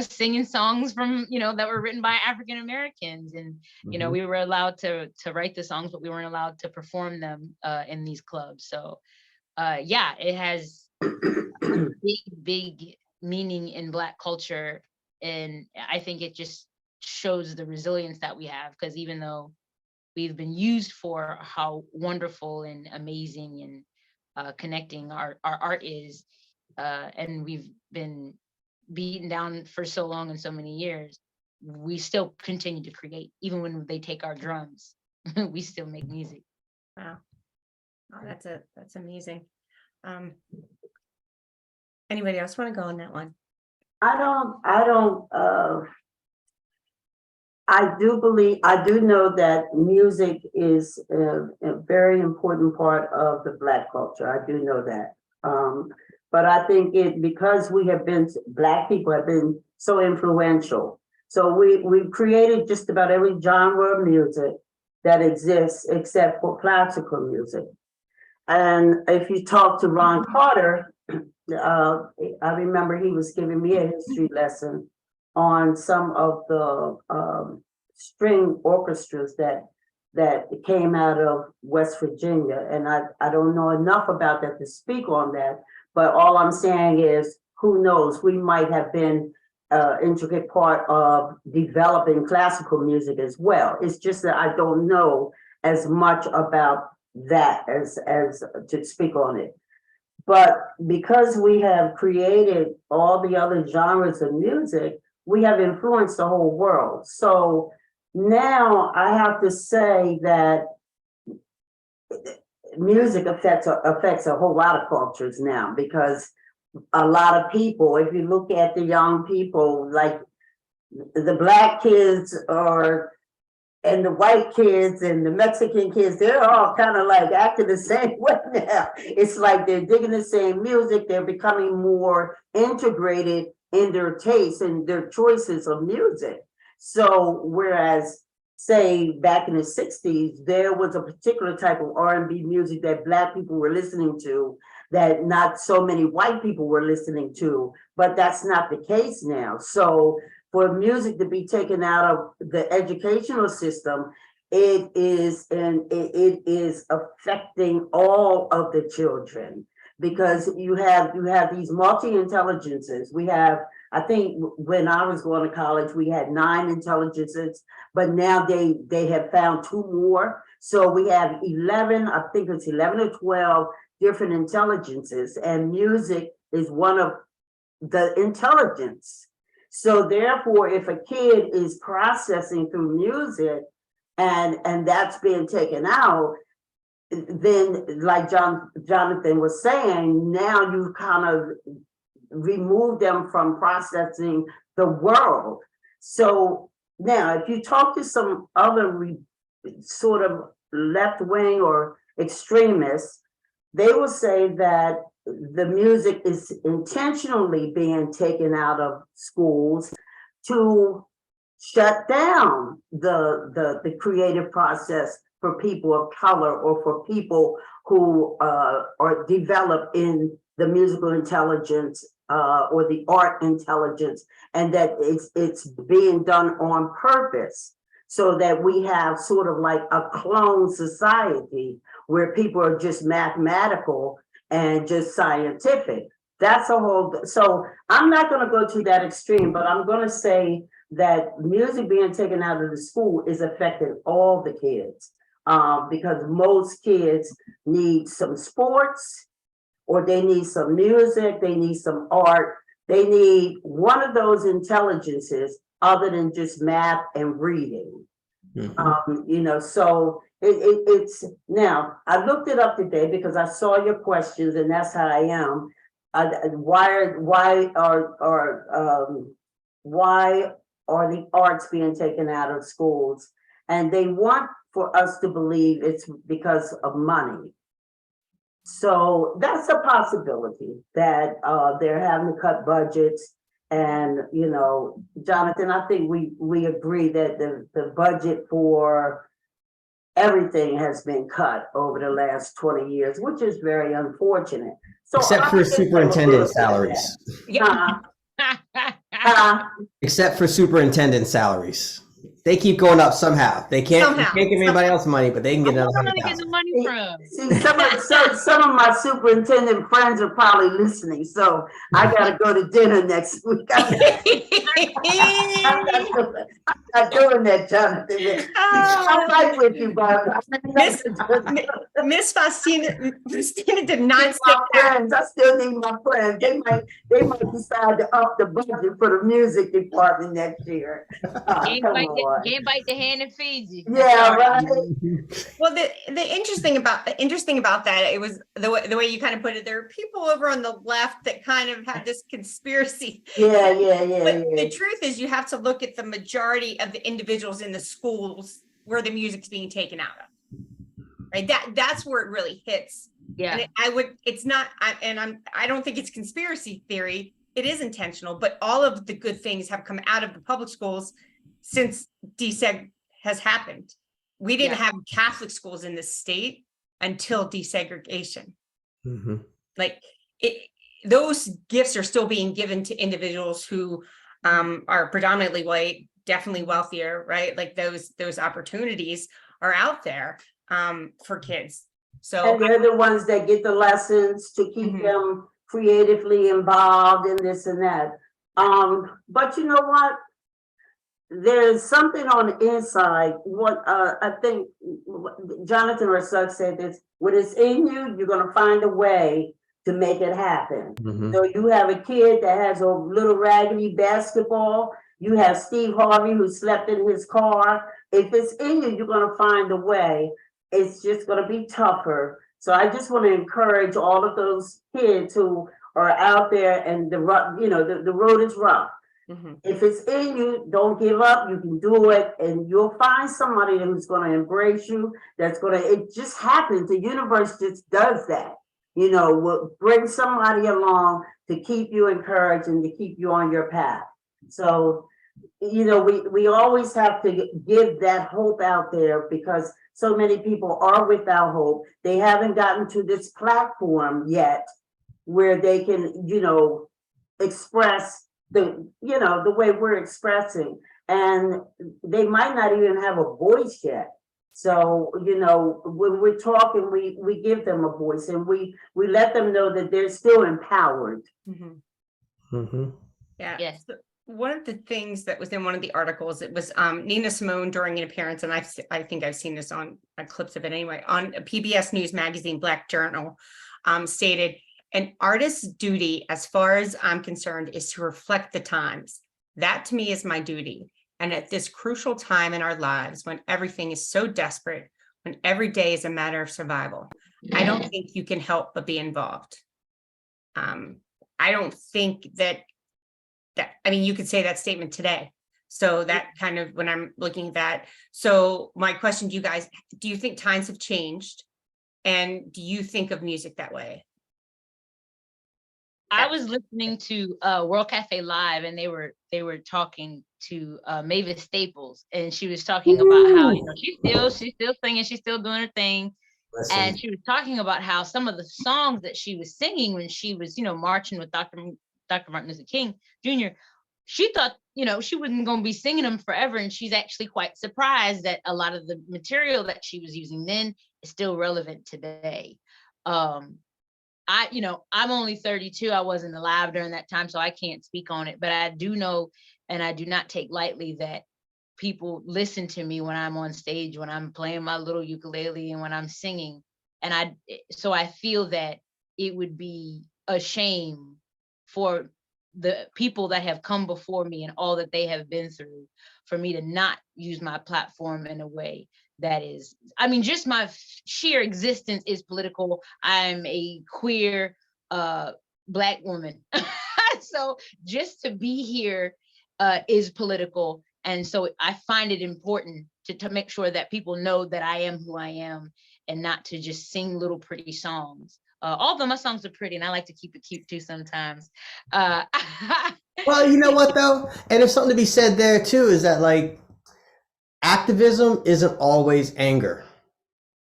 singing songs from, that were written by African Americans. And, we were allowed to write the songs, but we weren't allowed to perform them in these clubs. So, it has a big meaning in Black culture. And I think it just shows the resilience that we have, because even though we've been used for how wonderful and amazing and connecting our art is, and we've been beaten down for so long and so many years, we still continue to create. Even when they take our drums, we still make music. Wow. Oh, that's amazing. Anybody else want to go on that one? I do know that music is a very important part of the Black culture. I do know that. But I think because Black people have been so influential. So we've created just about every genre of music that exists except for classical music. And if you talk to Ron Carter, I remember he was giving me a history lesson on some of the string orchestras that came out of West Virginia. And I don't know enough about that to speak on that, but all I'm saying is, who knows, we might have been an intricate part of developing classical music as well. It's just that I don't know as much about that as to speak on it. But because we have created all the other genres of music, we have influenced the whole world. So now I have to say that music affects a whole lot of cultures now, because a lot of people, if you look at the young people, like the Black kids and the white kids and the Mexican kids, they're all kind of like acting the same way now. It's like they're digging the same music. They're becoming more integrated in their tastes and their choices of music. So whereas, say, back in the 60s, there was a particular type of R&B music that Black people were listening to that not so many white people were listening to, but that's not the case now. So for music to be taken out of the educational system, it is affecting all of the children, because you have these multi-intelligences. We have, I think when I was going to college, we had 9 intelligences, but now they have found 2 more. So we have 11, I think it's 11 or 12 different intelligences, and music is one of the intelligence. So therefore, if a kid is processing through music and that's being taken out, then like Jonathan was saying, now you kind of remove them from processing the world. So now if you talk to some other sort of left wing or extremists, they will say that the music is intentionally being taken out of schools to shut down the creative process for people of color, or for people who are developed in the musical intelligence or the art intelligence, and that it's being done on purpose, so that we have sort of like a clone society where people are just mathematical and just scientific. That's a whole, so I'm not going to go to that extreme, but I'm going to say that music being taken out of the school is affecting all the kids, because most kids need some sports, or they need some music, they need some art, they need one of those intelligences other than just math and reading. So it's now, I looked it up today because I saw your questions, and that's how I am. Why are the arts being taken out of schools? And they want for us to believe it's because of money. So that's a possibility that they're having to cut budgets. And, Jonathan, I think we agree that the budget for everything has been cut over the last 20 years, which is very unfortunate. So except for superintendent salaries. Except for superintendent salaries. They keep going up somehow. They can't give anybody else money, but they can get another $100,000. Money from. See, some of my superintendent friends are probably listening, so I gotta go to dinner next week. I'm not doing that, Jonathan. I fight with you, Barbara. Miss Fostina did not my friends. I still need my friends. They might decide to up the budget for the music department next year. Can't bite the hand and feed you. Yeah, right. Well, the interesting about that, it was the way you kind of put it. There are people over on the left that kind of have this conspiracy. Yeah. But the truth is, you have to look at the majority of the individuals in the schools where the music's being taken out of. Right. That's where it really hits. Yeah. And I don't think it's conspiracy theory. It is intentional, but all of the good things have come out of the public schools since deseg has happened. We didn't have Catholic schools in this state until desegregation. Mm-hmm. Those gifts are still being given to individuals who are predominantly white, definitely wealthier, right? Like those opportunities are out there for kids. So and they're the ones that get the lessons to keep them creatively involved in this and that. But you know what? There's something on the inside. What I think Jonathan or Sugg said this: when it's in you, you're going to find a way to make it happen. Mm-hmm. So you have a kid that has a little raggedy basketball. You have Steve Harvey who slept in his car. If it's in you, you're going to find a way. it's just going to be tougher. So I just want to encourage all of those kids who are out there, and the road is rough. Mhm. If it's in you, don't give up. You can do it, and you'll find somebody who's going to embrace you. It just happens. The universe just does that. Will bring somebody along to keep you encouraged and to keep you on your path. So, we always have to give that hope out there, because so many people are without hope. They haven't gotten to this platform yet where they can, express the way we're expressing, and they might not even have a voice yet. So, when we're talking, we give them a voice, and we let them know that they're still empowered. Mhm. Mm-hmm. Yeah. Yes. So one of the things that was in one of the articles, it was Nina Simone during an appearance, and I think I've seen this on clips of it anyway, on a PBS News magazine, Black Journal, stated, an artist's duty, as far as I'm concerned, is to reflect the times. That to me is my duty. And at this crucial time in our lives, when everything is so desperate, when every day is a matter of survival, I don't think you can help but be involved. I don't think that you could say that statement today. So that kind of, when I'm looking at that. So my question to you guys, do you think times have changed? And do you think of music that way? I was listening to World Cafe Live, and they were talking to Mavis Staples, and she was talking about how she's still singing, she's still doing her thing. Listen. And she was talking about how some of the songs that she was singing when she was, marching with Dr. Martin Luther King Jr., she thought, she wasn't going to be singing them forever. And she's actually quite surprised that a lot of the material that she was using then is still relevant today. I'm only 32. I wasn't alive during that time, so I can't speak on it. But I do know, and I do not take lightly, that people listen to me when I'm on stage, when I'm playing my little ukulele, and when I'm singing. And so I feel that it would be a shame for the people that have come before me and all that they have been through, for me to not use my platform in a way that is, just my sheer existence is political. I'm a queer Black woman. So just to be here is political. And so I find it important to make sure that people know that I am who I am, and not to just sing little pretty songs. Although my songs are pretty, and I like to keep it cute too sometimes. Well, you know what though? And there's something to be said there too, is that like, activism isn't always anger.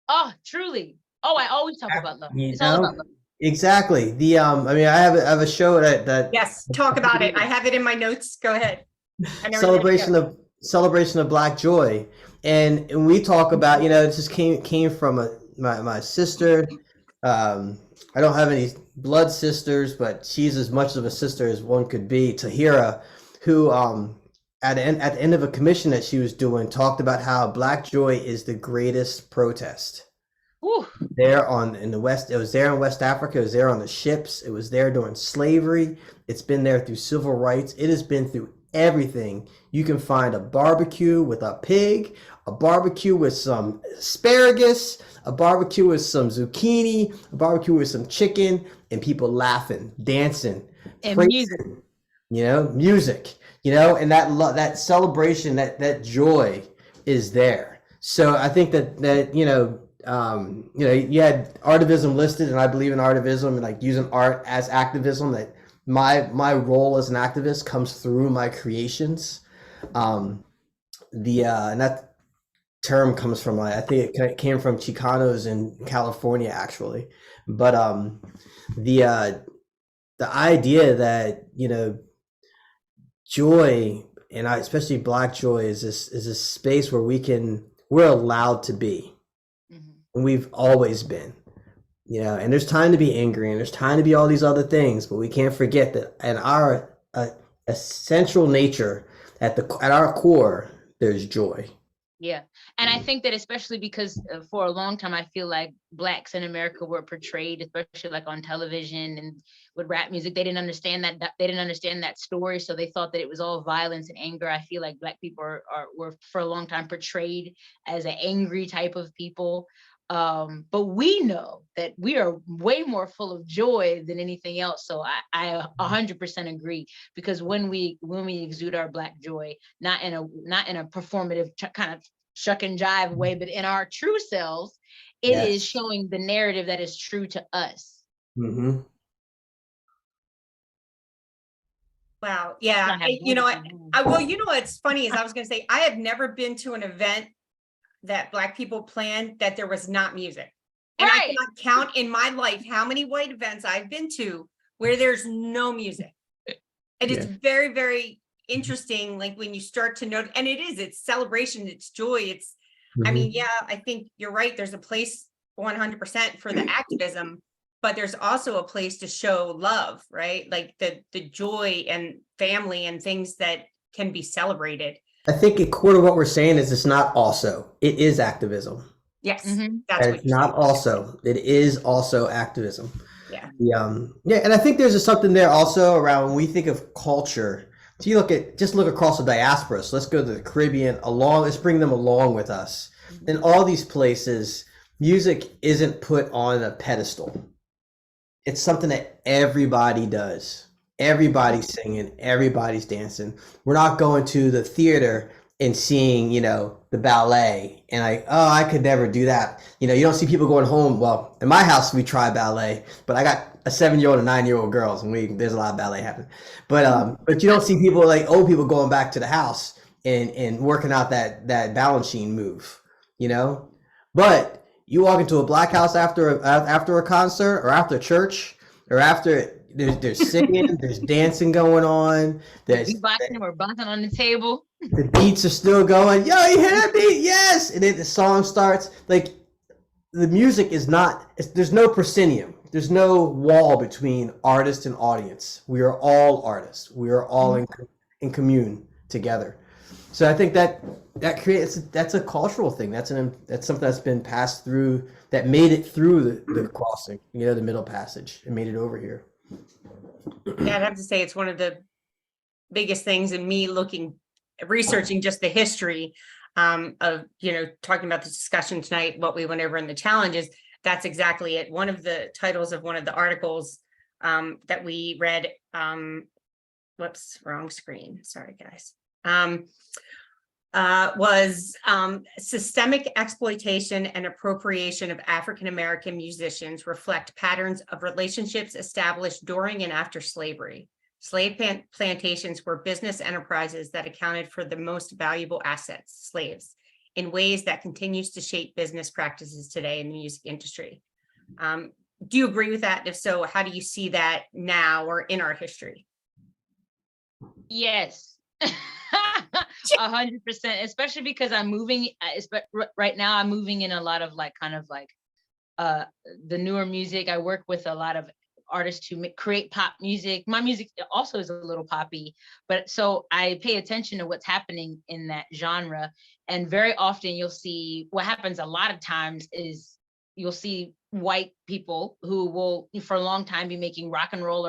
Oh, truly. Oh, I always talk about love. It's all about love. Exactly. The I have a show that Yes, talk about it. I have it in my notes. Go ahead. celebration of Black joy, and we talk about, it just came from my sister. I don't have any blood sisters, but she's as much of a sister as one could be. Tahira, who at the end of a commission that she was doing, talked about how Black joy is the greatest protest. Ooh. There in the West, it was there in West Africa, it was there on the ships, it was there during slavery, it's been there through civil rights, it has been through everything. You can find a barbecue with a pig, a barbecue with some asparagus, a barbecue with some zucchini, a barbecue with some chicken, and people laughing, dancing, and praising, music, and that celebration, that joy is there. So I think that you had artivism listed, and I believe in artivism and like using art as activism. That my role as an activist comes through my creations. And that term comes from, I think it came from Chicanos in California actually. But the idea that joy, and especially Black joy, is a space where we're allowed to be. And we've always been, and there's time to be angry, and there's time to be all these other things, but we can't forget that in our essential nature, at our core, there's joy. Yeah. And I think that especially because for a long time, I feel like Blacks in America were portrayed, especially like on television and with rap music, they didn't understand that story. So they thought that it was all violence and anger. I feel like Black people were for a long time portrayed as an angry type of people. But we know that we are way more full of joy than anything else. So I 100% agree, because when we exude our Black joy, not in a performative kind of shuck and jive way, but in our true selves, it is showing the narrative that is true to us. Mm-hmm. Wow. Yeah. Well, you know, what's funny is I was going to say, I have never been to an event that Black people planned that there was not music. And I cannot count in my life how many white events I've been to where there's no music. And it's very, very interesting. Like when you start to note, and it's celebration, it's joy. It's, I mean, yeah, I think you're right. There's a place 100% for the activism, but there's also a place to show love, right? Like the joy and family and things that can be celebrated. I think a quarter of what we're saying is it's not also, it is activism. Yes, That's what it's not saying. Also, it is also activism. Yeah. Yeah, and I think there's something there also around when we think of culture. So you look across the diaspora. So let's go to the Caribbean let's bring them along with us. In all these places, music isn't put on a pedestal. It's something that everybody does. Everybody's singing, everybody's dancing. We're not going to the theater and seeing, the ballet and I could never do that. You don't see people going home. Well, in my house, we try ballet, but I got a 7-year-old and 9-year-old girls, and there's a lot of ballet happening. But you don't see people like old people going back to the house and working out that Balanchine move, But you walk into a Black house after a concert or after church or after there's singing, there's dancing going on. There's we're bumping on the table. The beats are still going. Yo, you hear that beat? Yes. And then the song starts. Like the music is not. There's no proscenium. There's no wall between artist and audience. We are all artists. We are all in commune together. So I think that that's a cultural thing. That's something that's been passed through, that made it through the crossing, the Middle Passage, and made it over here. Yeah, I'd have to say it's one of the biggest things in me researching just the history of, talking about this discussion tonight, what we went over in the challenges. That's exactly it. One of the titles of one of the articles that we read, whoops, wrong screen. Sorry, guys. Was systemic exploitation and appropriation of African-American musicians reflect patterns of relationships established during and after slavery. Slave plantations were business enterprises that accounted for the most valuable assets, slaves, in ways that continues to shape business practices today in the music industry. Do you agree with that? If so, how do you see that now or in our history? Yes. 100%, especially because I'm moving right now. I'm moving in a lot of the newer music. I work with a lot of artists who create pop music. My music also is a little poppy, but so I pay attention to what's happening in that genre. And very often you'll see what happens a lot of times is you'll see white people who will for a long time be making rock and roll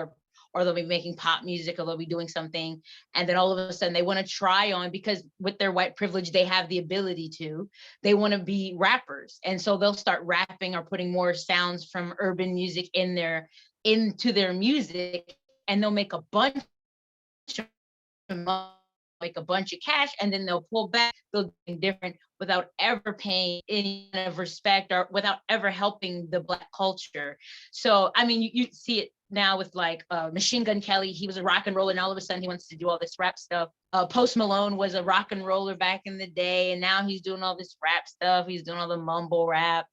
or they'll be making pop music, or they'll be doing something. And then all of a sudden they want to try on, because with their white privilege, they have the ability they want to be rappers. And so they'll start rapping or putting more sounds from urban music into their music, and they'll make a bunch of cash, and then they'll pull back, they'll do different without ever paying any kind of respect or without ever helping the Black culture. So, I mean, you see it now with Machine Gun Kelly. He was a rock and roller, and all of a sudden he wants to do all this rap stuff. Post Malone was a rock and roller back in the day, and now he's doing all this rap stuff. He's doing all the mumble rap.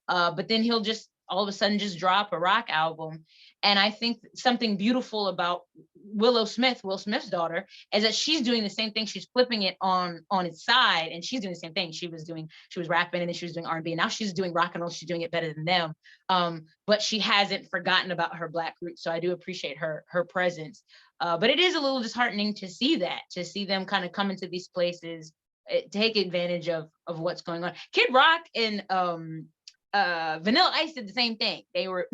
But then he'll just all of a sudden just drop a rock album. And I think something beautiful about Will Smith's daughter, is that she's doing the same thing. She's flipping it on its side, and she's doing the same thing. She was rapping, and then she was doing R&B, and now she's doing rock and roll. She's doing it better than them. But she hasn't forgotten about her Black roots. So I do appreciate her presence. But it is a little disheartening to see them kind of come into these places, take advantage of what's going on. Kid Rock and Vanilla Ice did the same thing. They were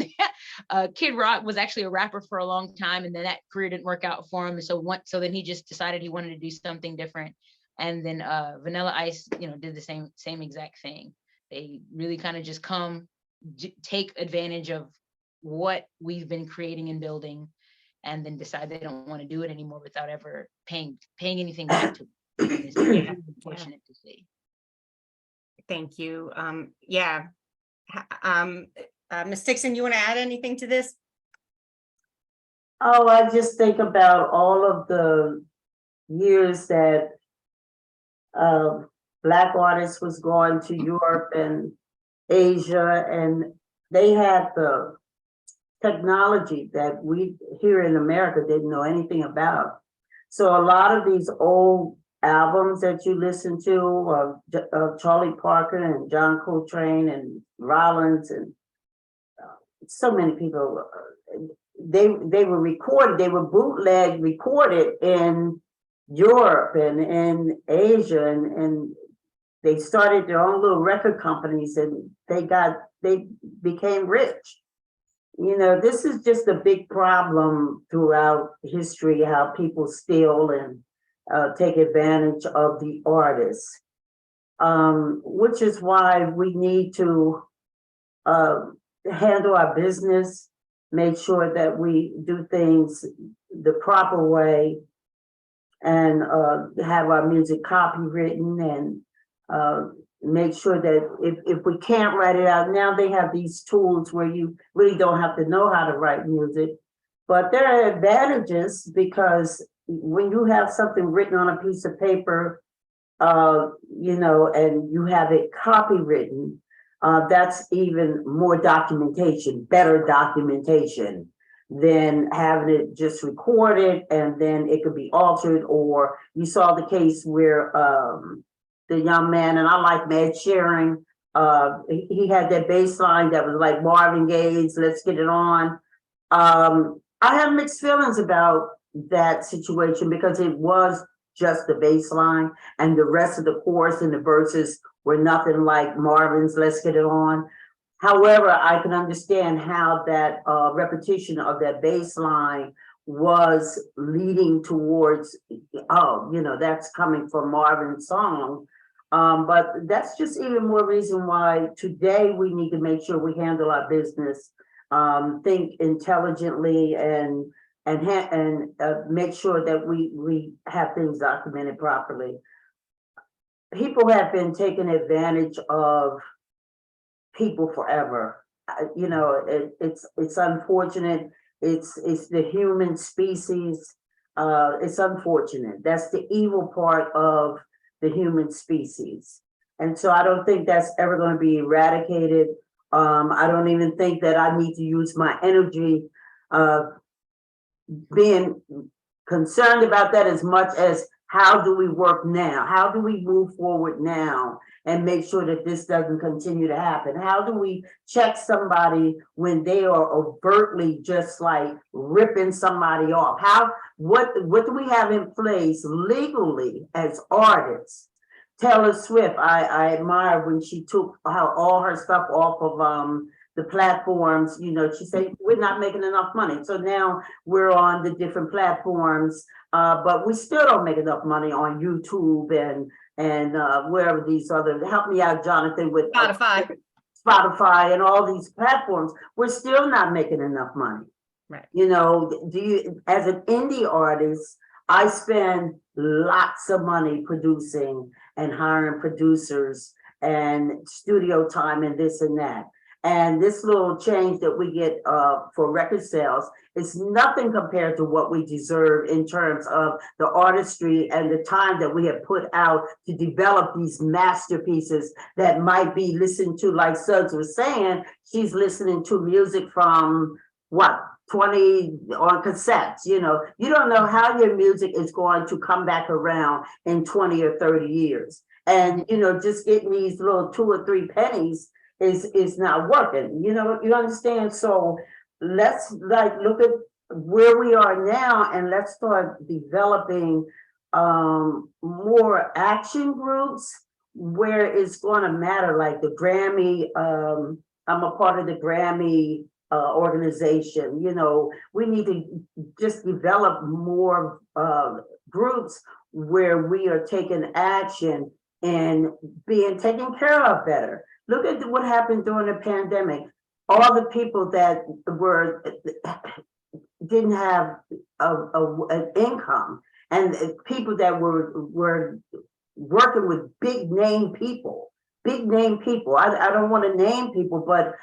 Kid Rock was actually a rapper for a long time, and then that career didn't work out for him. And so then he just decided he wanted to do something different. And then Vanilla Ice, did the same exact thing. They really kind of just come, take advantage of what we've been creating and building, and then decide they don't want to do it anymore without ever paying anything back to them. And it's very unfortunate to see. Thank you. Yeah. Ms. Dixon, you want to add anything to this? Oh, I just think about all of the years that Black artists was going to Europe and Asia, and they had the technology that we here in America didn't know anything about. So a lot of these old albums that you listen to of Charlie Parker and John Coltrane and Rollins and so many people, they were recorded, they were bootleg recorded in Europe and in Asia, and they started their own little record companies, and they became rich. You know, this is just a big problem throughout history, how people steal and take advantage of the artists, which is why we need to handle our business, make sure that we do things the proper way, and have our music copywritten, and make sure that if we can't write it out, now they have these tools where you really don't have to know how to write music. But there are advantages, because when you have something written on a piece of paper, you know, and you have it copywritten, that's even more documentation, better documentation than having it just recorded and then it could be altered. Or you saw the case where the young man, and I like Mad Sharing, he had that bass line that was like Marvin Gaye's Let's Get It On. I have mixed feelings about that situation, because it was just the bass line and the rest of the chorus and the verses were nothing like Marvin's Let's Get It On. However, I can understand how that repetition of that bass line was leading towards, oh, you know, that's coming from Marvin's song. But that's just even more reason why today we need to make sure we handle our business, think intelligently, and make sure that we have things documented properly. People have been taking advantage of people forever. You know, it's unfortunate. It's the human species. It's unfortunate. That's the evil part of the human species. And so I don't think that's ever going to be eradicated. I don't even think that I need to use my energy being concerned about that as much as how do we work now? How do we move forward now and make sure that this doesn't continue to happen? How do we check somebody when they are overtly just like ripping somebody off? What do we have in place legally as artists? Taylor Swift, I admire when she took all her stuff off of the platforms. You know, she said, we're not making enough money. So now we're on the different platforms, but we still don't make enough money on YouTube and wherever these other, help me out, Jonathan, with Spotify and all these platforms. We're still not making enough money. Right. You know, as an indie artist, I spend lots of money producing and hiring producers and studio time and this and that. And this little change that we get for record sales is nothing compared to what we deserve in terms of the artistry and the time that we have put out to develop these masterpieces that might be listened to, like Suggs was saying, she's listening to music from what, 20 on cassettes. You know, you don't know how your music is going to come back around in 20 or 30 years. And, you know, just getting these little 2 or 3 pennies is not working. You know, you understand? So let's like look at where we are now, and let's start developing more action groups where it's going to matter, like the Grammy. I'm a part of the Grammy organization. You know, we need to just develop more groups where we are taking action and being taken care of better. Look at what happened during the pandemic. All the people that didn't have an income, and people that were working with big name people. I don't want to name people, but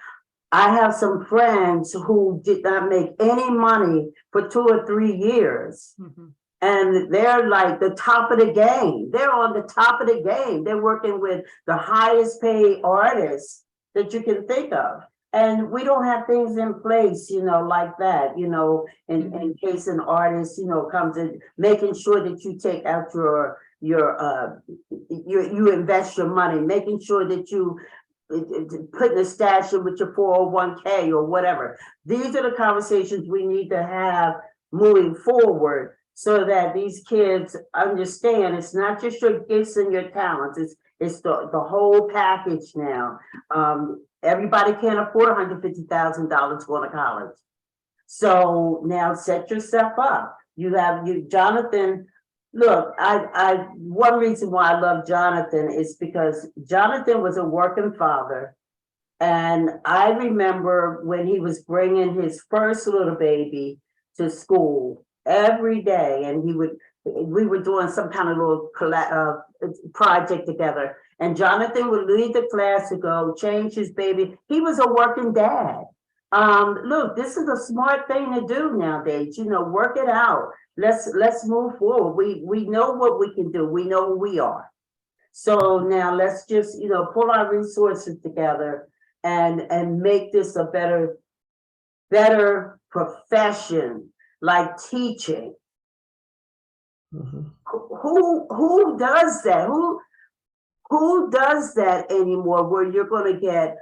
I have some friends who did not make any money for 2 or 3 years. Mhm. And they're like the top of the game. They're on the top of the game. They're working with the highest paid artists that you can think of. And we don't have things in place, like that, in case an artist, comes in, making sure that you take out you invest your money, making sure that you put in a stash in with your 401k or whatever. These are the conversations we need to have moving forward, so that these kids understand it's not just your gifts and your talents, it's the whole package now. Everybody can't afford $150,000 going to college. So now set yourself up. Jonathan. Look, one reason why I love Jonathan is because Jonathan was a working father. And I remember when he was bringing his first little baby to school every day, and we were doing some kind of little project together. And Jonathan would leave the class to go change his baby. He was a working dad. Look, this is a smart thing to do nowadays. Work it out. Let's move forward. We know what we can do. We know who we are. So now let's just pull our resources together and make this a better profession, like teaching. Mhm. Who does that? Who does that anymore, where you're going to get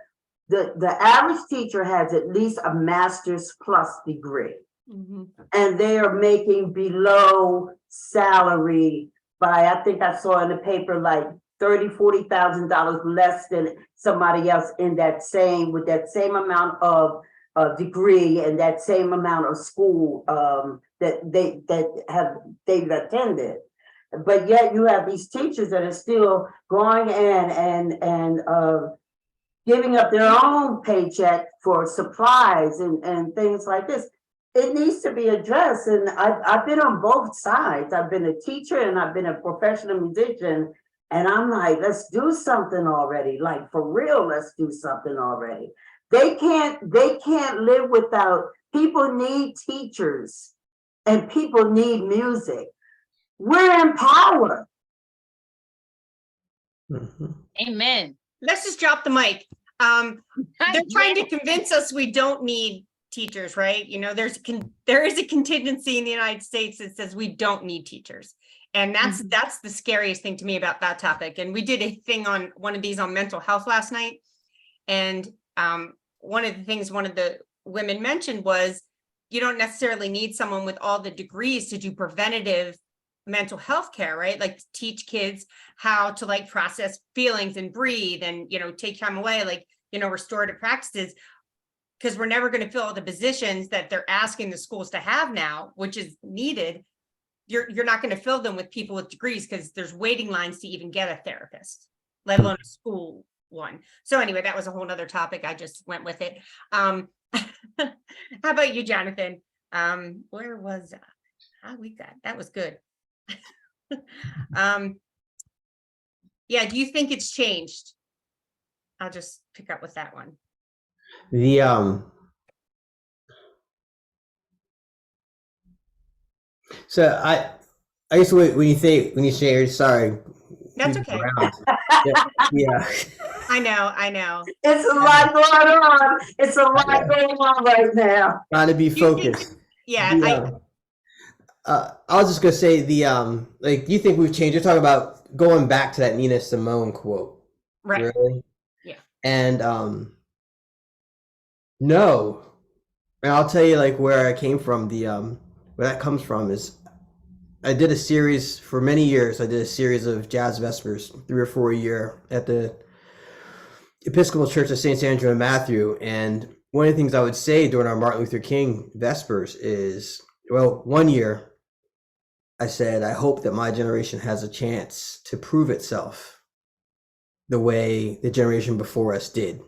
the average teacher has at least a master's plus degree, and they are making below salary by, I think I saw in the paper, like $30,000-$40,000 less than somebody else with that same amount of degree and that same amount of school that they've attended. But yet you have these teachers that are still going in and giving up their own paycheck for supplies and things like this. It needs to be addressed. And I've been on both sides. I've been a teacher and I've been a professional musician. And I'm like, let's do something already. Like, for real, let's do something already. They can't live without, people need teachers and people need music. We're in power. Mhm. Amen. Let's just drop the mic. They're trying to convince us we don't need teachers, right? There is a contingency in the United States that says we don't need teachers. And that's the scariest thing to me about that topic. And we did a thing on one of these on mental health last night. And one of the things one of the women mentioned was, you don't necessarily need someone with all the degrees to do preventative mental health care, right? Like, teach kids how to process feelings and breathe and, take time away, restorative practices, because we're never going to fill the positions that they're asking the schools to have now, which is needed. You're not going to fill them with people with degrees because there's waiting lines to even get a therapist, let alone a school one. So anyway, that was a whole nother topic. I just went with it. How about you, Jonathan? Where was how we got that was good. Yeah, do you think it's changed? I'll just pick up with that one. So I guess when you say sorry. That's okay. Yeah. I know. It's a lot going on. It's a lot going on right now. Trying to be focused. I was just gonna say do you think we've changed? You're talking about going back to that Nina Simone quote, Right? Really? Yeah. And no, and I'll tell you where I came from. Where that comes from is I did a series for many years. I did a series of jazz vespers, 3 or 4 a year at the Episcopal Church of St. Andrew and Matthew. And one of the things I would say during our Martin Luther King vespers is, well, one year I said, I hope that my generation has a chance to prove itself the way the generation before us did.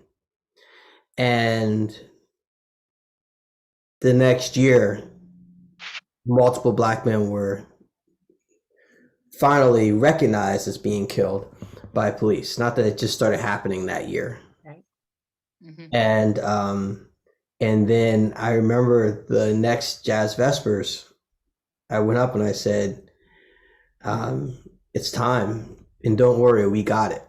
And the next year, multiple Black men were finally recognized as being killed by police. Not that it just started happening that year. Right. And then I remember the next Jazz Vespers, I went up and I said, it's time, and don't worry, we got it.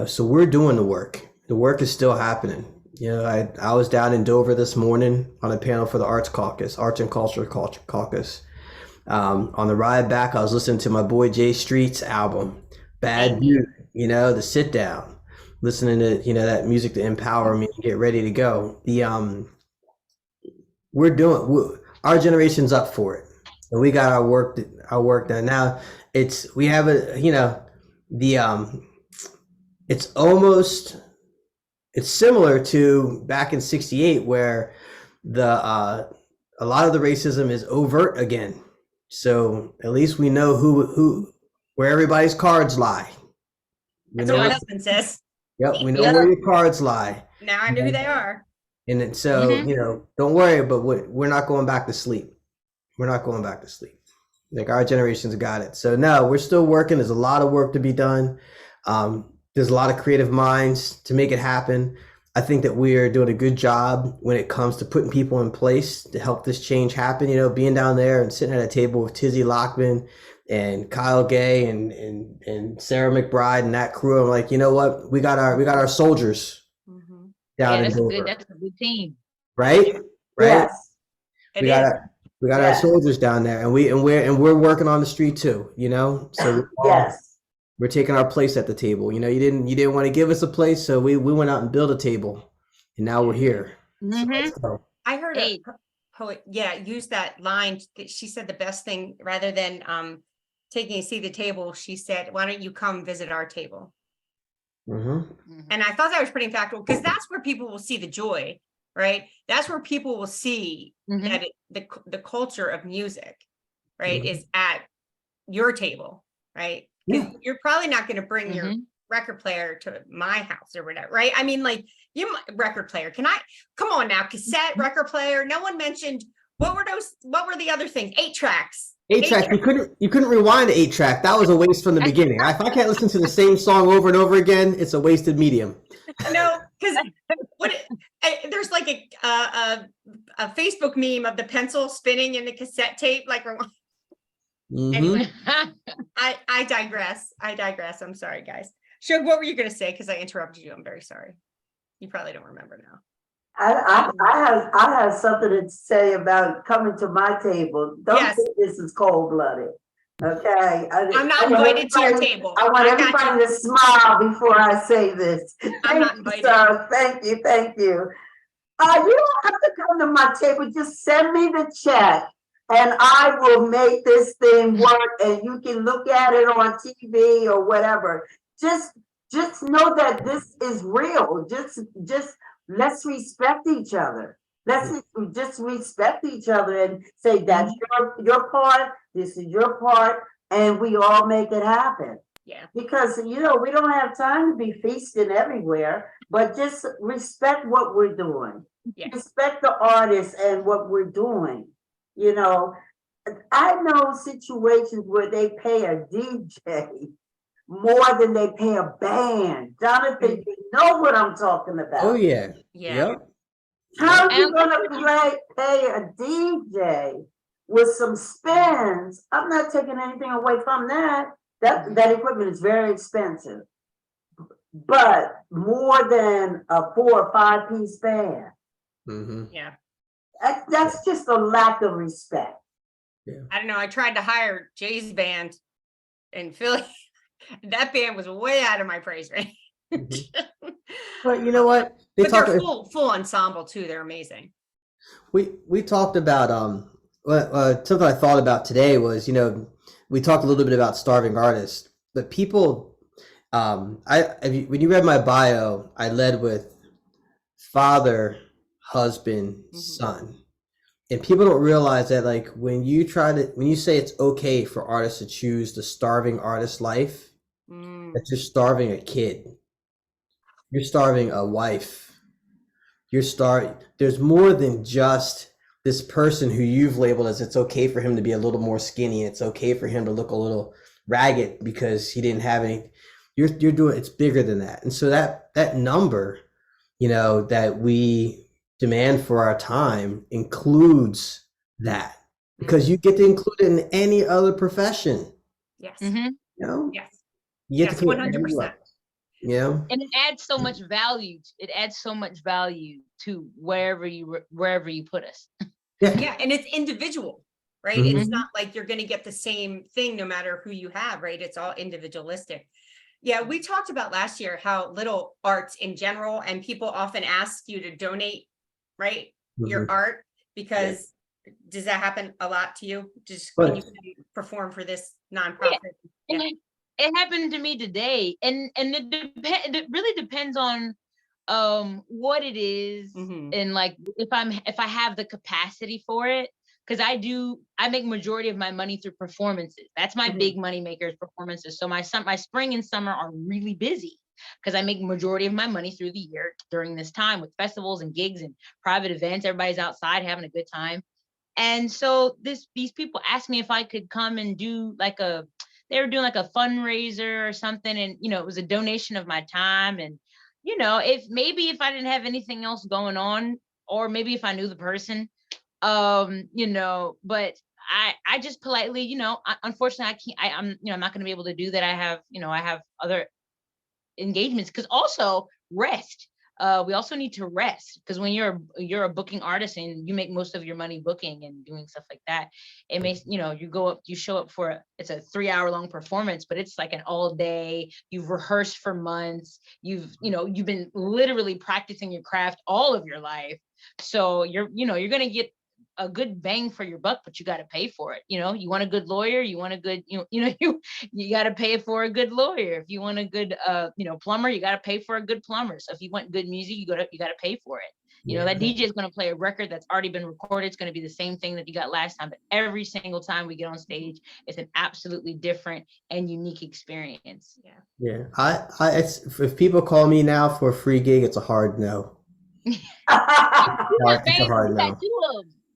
So we're doing the work. The work is still happening. I was down in Dover this morning on a panel for the Arts and Culture Caucus. On the ride back, I was listening to my boy Jay Street's album, Bad View, the sit down, listening to, that music to empower me and get ready to go. Our generation's up for it. And we got our work done. Now it's similar to back in '68 where a lot of the racism is overt again. So at least we know where everybody's cards lie. That's what my husband says. Yep, we know where your cards lie. Now I know who they are. And so, don't worry, but we're not going back to sleep. We're not going back to sleep. Like our generation's got it. So no, we're still working. There's a lot of work to be done. There's a lot of creative minds to make it happen. I think that we are doing a good job when it comes to putting people in place to help this change happen. Being down there and sitting at a table with Tizzy Lockman and Kyle Gay and Sarah McBride and that crew. I'm like, you know what? We got our soldiers down in Dover. That's a good team, right? Yes. We got our soldiers down there, and we're working on the street too. So Yes. We're taking our place at the table. You didn't want to give us a place, so we went out and built a table, and now we're here. So, I heard a poet, use that line. She said the best thing, rather than taking a seat at the table, she said, "Why don't you come visit our table?" And I thought that was pretty factual, because that's where people will see the joy, right? That's where people will see that the culture of music, right, is at your table, right? Yeah. You're probably not going to bring your record player to my house or whatever, right? I mean, like, record player, come on now, cassette, record player. No one mentioned, what were the other things? 8-tracks. 8-track, you couldn't rewind an 8-track. That was a waste from the beginning. If I can't listen to the same song over and over again, it's a wasted medium. No, because there's like a Facebook meme of the pencil spinning in the cassette tape, like. Anyway, I digress. I'm sorry, guys. Shug, what were you going to say? Because I interrupted you. I'm very sorry. You probably don't remember now. I have something to say about coming to my table. Don't think this is cold-blooded. Okay. I'm not invited to your table. I want everybody to smile before I say this. I'm not invited. So thank you. You don't have to come to my table. Just send me the check. And I will make this thing work, and you can look at it on TV or whatever. Just know that this is real. Just let's respect each other. Let's just respect each other and say that's your part. This is your part, and we all make it happen. Yeah. Because we don't have time to be feasting everywhere, but just respect what we're doing. Yeah. Respect the artists and what we're doing. I know situations where they pay a DJ more than they pay a band. Jonathan, you know what I'm talking about. Oh yeah. Yep. How are you gonna pay a DJ with some spins? I'm not taking anything away from that. That equipment is very expensive, but more than a 4 or 5 piece band. Yeah. That's just a lack of respect. Yeah. I don't know. I tried to hire Jay's band in Philly. That band was way out of my praise range. But you know what? They're full ensemble too. They're amazing. We talked about something I thought about today was, we talked a little bit about starving artists, but people, when you read my bio, I led with father, husband, son. And people don't realize that, like, when you say it's okay for artists to choose the starving artist life, that you're starving a kid. You're starving a wife. There's more than just this person who you've labeled as it's okay for him to be a little more skinny. It's okay for him to look a little ragged because he didn't have any. You're doing, it's bigger than that. And so that number, that we demand for our time includes that, because you get to include it in any other profession. Yes. Mhm. Yes. You get Yes, to 100%. And it adds so much value. It adds so much value to wherever you put us. Yeah, and it's individual, right? Mhm. It's not like you're going to get the same thing no matter who you have, right? It's all individualistic. Yeah, we talked about last year how little arts in general, and people often ask you to donate, right? Your art, because does that happen a lot to you? Just when you perform for this nonprofit? Yeah. It happened to me today, and it really depends on what it is, and like if I have the capacity for it, because I make majority of my money through performances. That's my big money makers, performances. So my spring and summer are really busy because I make majority of my money through the year during this time with festivals and gigs and private events. Everybody's outside having a good time. And so these people asked me if I could come and do they were doing like a fundraiser or something. And, it was a donation of my time. And, if I didn't have anything else going on, or maybe if I knew the person, but I just politely, unfortunately I'm not going to be able to do that. I have other engagements, because also rest. We also need to rest, because when you're a booking artist and you make most of your money booking and doing stuff like that, it makes, you show up for it's a 3-hour-long performance, but it's like an all day. You've rehearsed for months. You've been literally practicing your craft all of your life. So you're going to get a good bang for your buck, but you got to pay for it. You want a good lawyer, you want a good, you got to pay for a good lawyer. If you want a good, plumber, you got to pay for a good plumber. So if you want good music, you got to pay for it. That DJ is going to play a record that's already been recorded. It's going to be the same thing that you got last time, but every single time we get on stage, it's an absolutely different and unique experience. Yeah. If people call me now for a free gig, it's a hard no. It's a hard no.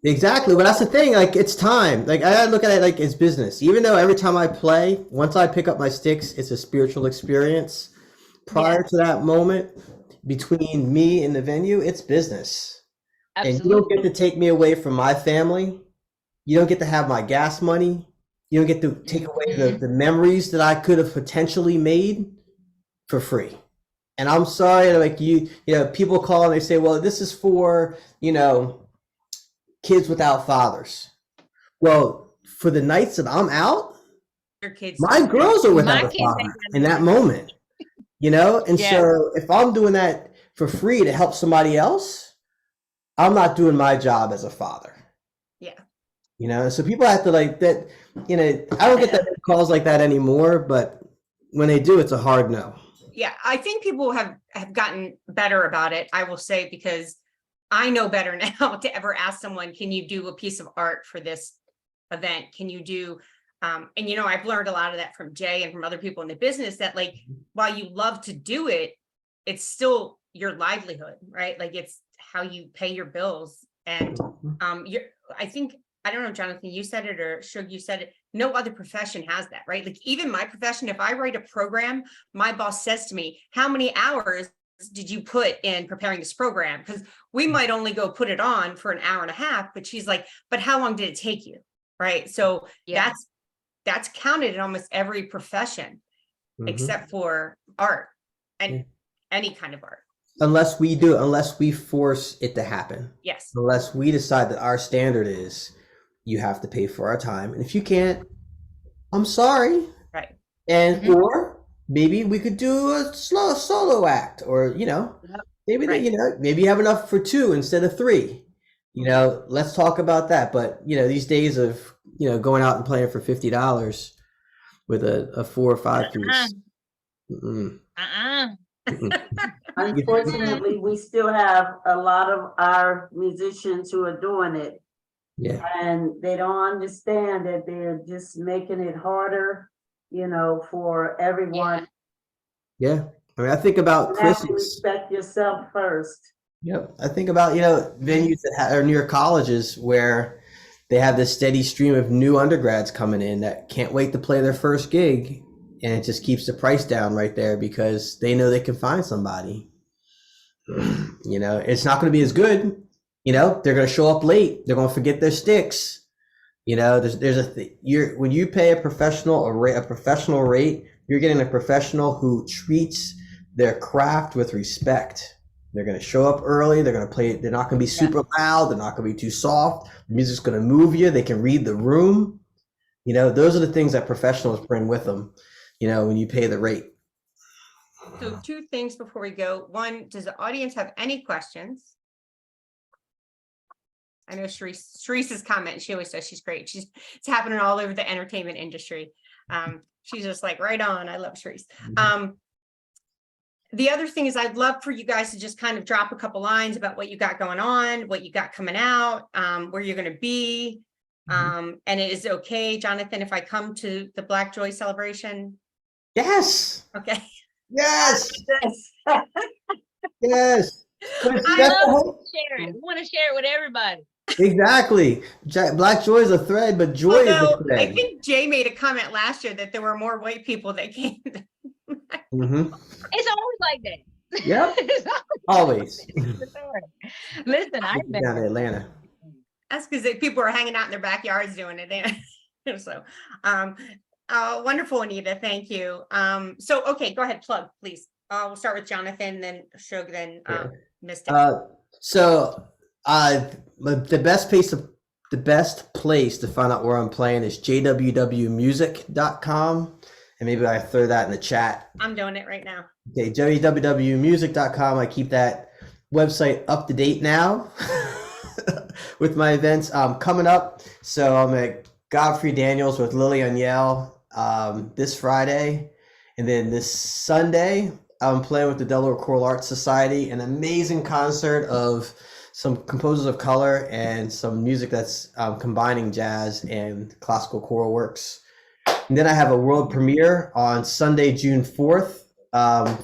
Exactly. But that's the thing. Like, it's time. Like, I gotta look at it like it's business. Even though every time I play, once I pick up my sticks, it's a spiritual experience. Prior to that moment, between me and the venue, it's business. Absolutely. And you don't get to take me away from my family. You don't get to have my gas money. You don't get to take away the memories that I could have potentially made for free. And I'm sorry, like people call and they say, well, this is for, kids without fathers. Well, for the nights that I'm out, your kids, my girls are without a father in that moment, And so if I'm doing that for free to help somebody else, I'm not doing my job as a father. Yeah. So people have to like that, I don't get that calls like that anymore, but when they do, it's a hard no. Yeah, I think people have gotten better about it, I will say, because I know better now to ever ask someone, can you do a piece of art for this event? Can you do, and I've learned a lot of that from Jay and from other people in the business, that like, while you love to do it, it's still your livelihood, right? Like, it's how you pay your bills. And I don't know, Jonathan, you said it, or Shug, you said it, no other profession has that, right? Like, even my profession, if I write a program, my boss says to me, how many hours did you put in preparing this program? Because we might only go put it on for an hour and a half, but she's like, but how long did it take you? Right. So that's counted in almost every profession, except for art and any kind of art. Unless we force it to happen. Yes. Unless we decide that our standard is, you have to pay for our time. And if you can't, I'm sorry. Right. And or maybe we could do a solo act, or maybe maybe you have enough for 2 instead of 3. Let's talk about that. But these days of going out and playing for $50 with a 4 or 5 piece. Unfortunately, we still have a lot of our musicians who are doing it. Yeah. And they don't understand that they're just making it harder, for everyone. Yeah. I mean, I think about You have to Chris's. respect yourself first. Yep. I think about, venues that are near colleges where they have this steady stream of new undergrads coming in that can't wait to play their first gig. And it just keeps the price down right there because they know they can find somebody. It's not going to be as good. They're going to show up late. They're going to forget their sticks. When you pay a professional a professional rate, you're getting a professional who treats their craft with respect. They're going to show up early. They're going to play. They're not going to be super loud. They're not going to be too soft. The music's going to move you. They can read the room. Those are the things that professionals bring with them, when you pay the rate. So 2 things before we go. One, does the audience have any questions? I know Sharice's comment, she always says she's great. It's happening all over the entertainment industry. She's just like, right on. I love Sharice. The other thing is I'd love for you guys to just kind of drop a couple lines about what you got going on, what you got coming out, where you're going to be. And it is okay, Jonathan, if I come to the Black Joy celebration? Yes. Okay. Yes. Yes. I love to share it. We want to share it with everybody. Exactly. Black joy is a thread, but joy is a thread. I think Jay made a comment last year that there were more white people that came. Mm-hmm. It's always like that. Yep. Always. Listen, I've been down in Atlanta. That's because people are hanging out in their backyards doing it. So, wonderful, Anita. Thank you. So, okay, go ahead, plug, please. We'll start with Jonathan, then Shug, then Mystic. The best place to find out where I'm playing is jwwmusic.com. And maybe I throw that in the chat. I'm doing it right now. Okay, www.music.com. I keep that website up to date now with my events coming up. So I'm at Godfrey Daniels with Lily Oniel this Friday. And then this Sunday, I'm playing with the Delaware Choral Arts Society, an amazing concert of some composers of color and some music that's combining jazz and classical choral works. And then I have a world premiere on Sunday, June 4th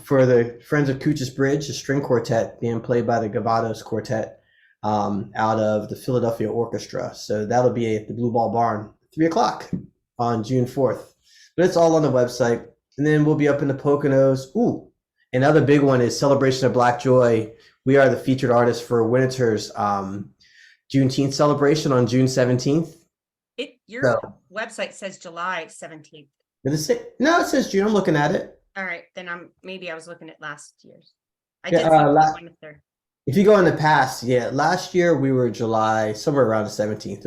for the Friends of Cooch's Bridge, a string quartet being played by the Gavados Quartet out of the Philadelphia Orchestra. So that'll be at the Blue Ball Barn, 3:00 on June 4th. But it's all on the website. And then we'll be up in the Poconos. Ooh, another big one is Celebration of Black Joy. We are the featured artist for Winter's Juneteenth celebration on June 17th. Your website says July 17th. No, it says June. I'm looking at it. All right, then maybe I was looking at last year's. If you go in the past, last year we were July, somewhere around the 17th.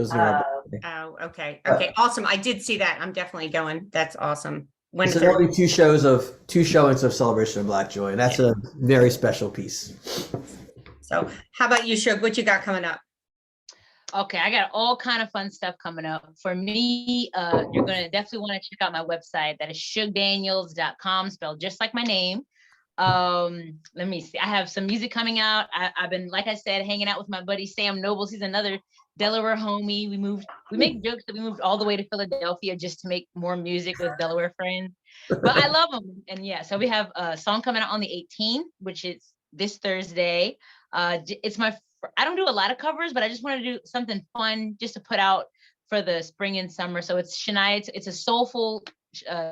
Okay. Okay, awesome. I did see that. I'm definitely going. That's awesome. So there'll be two showings of Celebration of Black Joy, and that's a very special piece. So how about you, Shug? What you got coming up? Okay, I got all kind of fun stuff coming up. For me, you're going to definitely want to check out my website. That is shugdaniels.com, spelled just like my name. Let me see. I have some music coming out. I've been, like I said, hanging out with my buddy Sam Nobles. He's another Delaware homie. We make jokes that we moved all the way to Philadelphia just to make more music with Delaware friends. But I love them. And so we have a song coming out on the 18th, which is this Thursday. I don't do a lot of covers, but I just want to do something fun just to put out for the spring and summer. So it's Shania. It's a soulful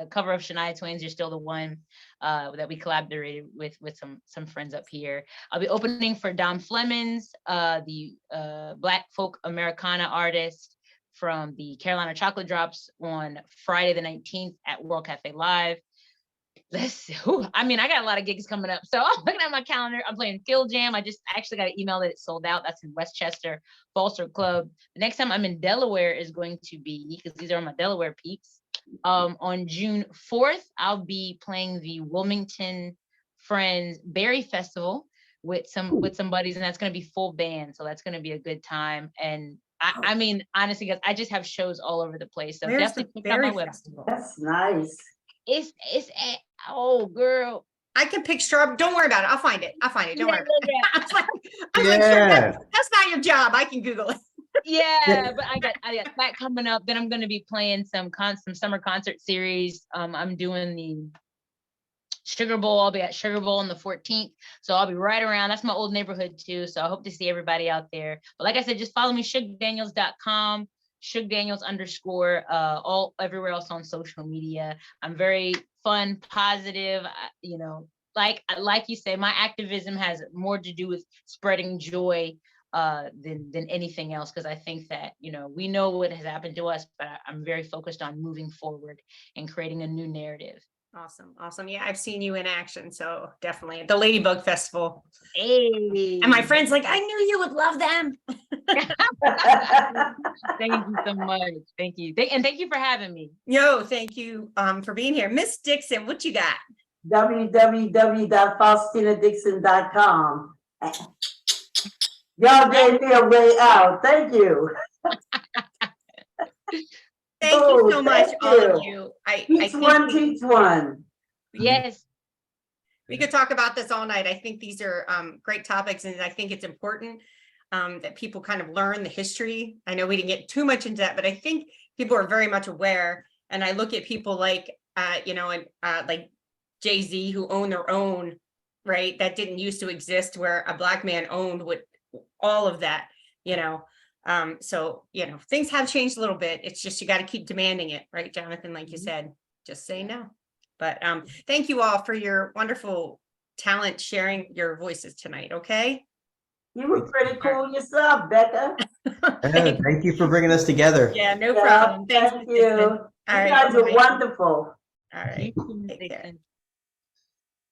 cover of Shania Twain's "You're Still the One" that we collaborated with some friends up here. I'll be opening for Dom Flemings, the Black folk Americana artist from the Carolina Chocolate Drops, on Friday the 19th at World Cafe Live. Let's see. I got a lot of gigs coming up. So I'm looking at my calendar. I'm playing Field Jam. I actually got an email that it's sold out. That's in Westchester, Foster Club. The next time I'm in Delaware is going to be, because these are my Delaware peeps, on June 4th, I'll be playing the Wilmington Friends Berry Festival with some buddies, and that's going to be full band. So that's going to be a good time. And honestly, guys, I just have shows all over the place. So definitely check out my website. That's nice. Oh, girl. I can pick strawberry. Don't worry about it. I'll find it. Don't worry. I'm like, that's not your job. I can Google it. But I got that coming up. Then I'm going to be playing some summer concert series. I'm doing Sugar Bowl. I'll be at Sugar Bowl on the 14th. So I'll be right around. That's my old neighborhood too. So I hope to see everybody out there. But like I said, just follow me, ShugDaniels.com, ShugDaniels_, all everywhere else on social media. I'm very fun, positive, you know, like you say, my activism has more to do with spreading joy than anything else, because I think that, you know, we know what has happened to us, but I'm very focused on moving forward and creating a new narrative. Awesome. Awesome. Yeah, I've seen you in action. So definitely at the Ladybug Festival. Hey. And my friend's like, I knew you would love them. Thank you so much. Thank you. And thank you for having me. Yo, thank you for being here. Miss Dixon, what you got? www.FostinaDixon.com. Y'all gave me a way out. Thank you. Thank you so much, all of you. I Teach think one, teach one. Yes. we could talk about this all night. I think these are great topics, and I think it's important that people kind of learn the history. I know we didn't get too much into that, but I think people are very much aware. And I look at people like, you know, and like Jay-Z, who own their own, right? That didn't used to exist, where a Black man owned what all of that, you know. So, you know, things have changed a little bit. It's just, you got to keep demanding it, right, Jonathan? Like you said, just say no. But thank you all for your wonderful talent, sharing your voices tonight. Okay. You were pretty cool yourself, Becca. Yeah, thank you for bringing us together. Yeah, no problem. Thanks, Thank Miss you. Dixon. You All right. guys are bye. wonderful. All right. You too, Miss Take care. Dixon.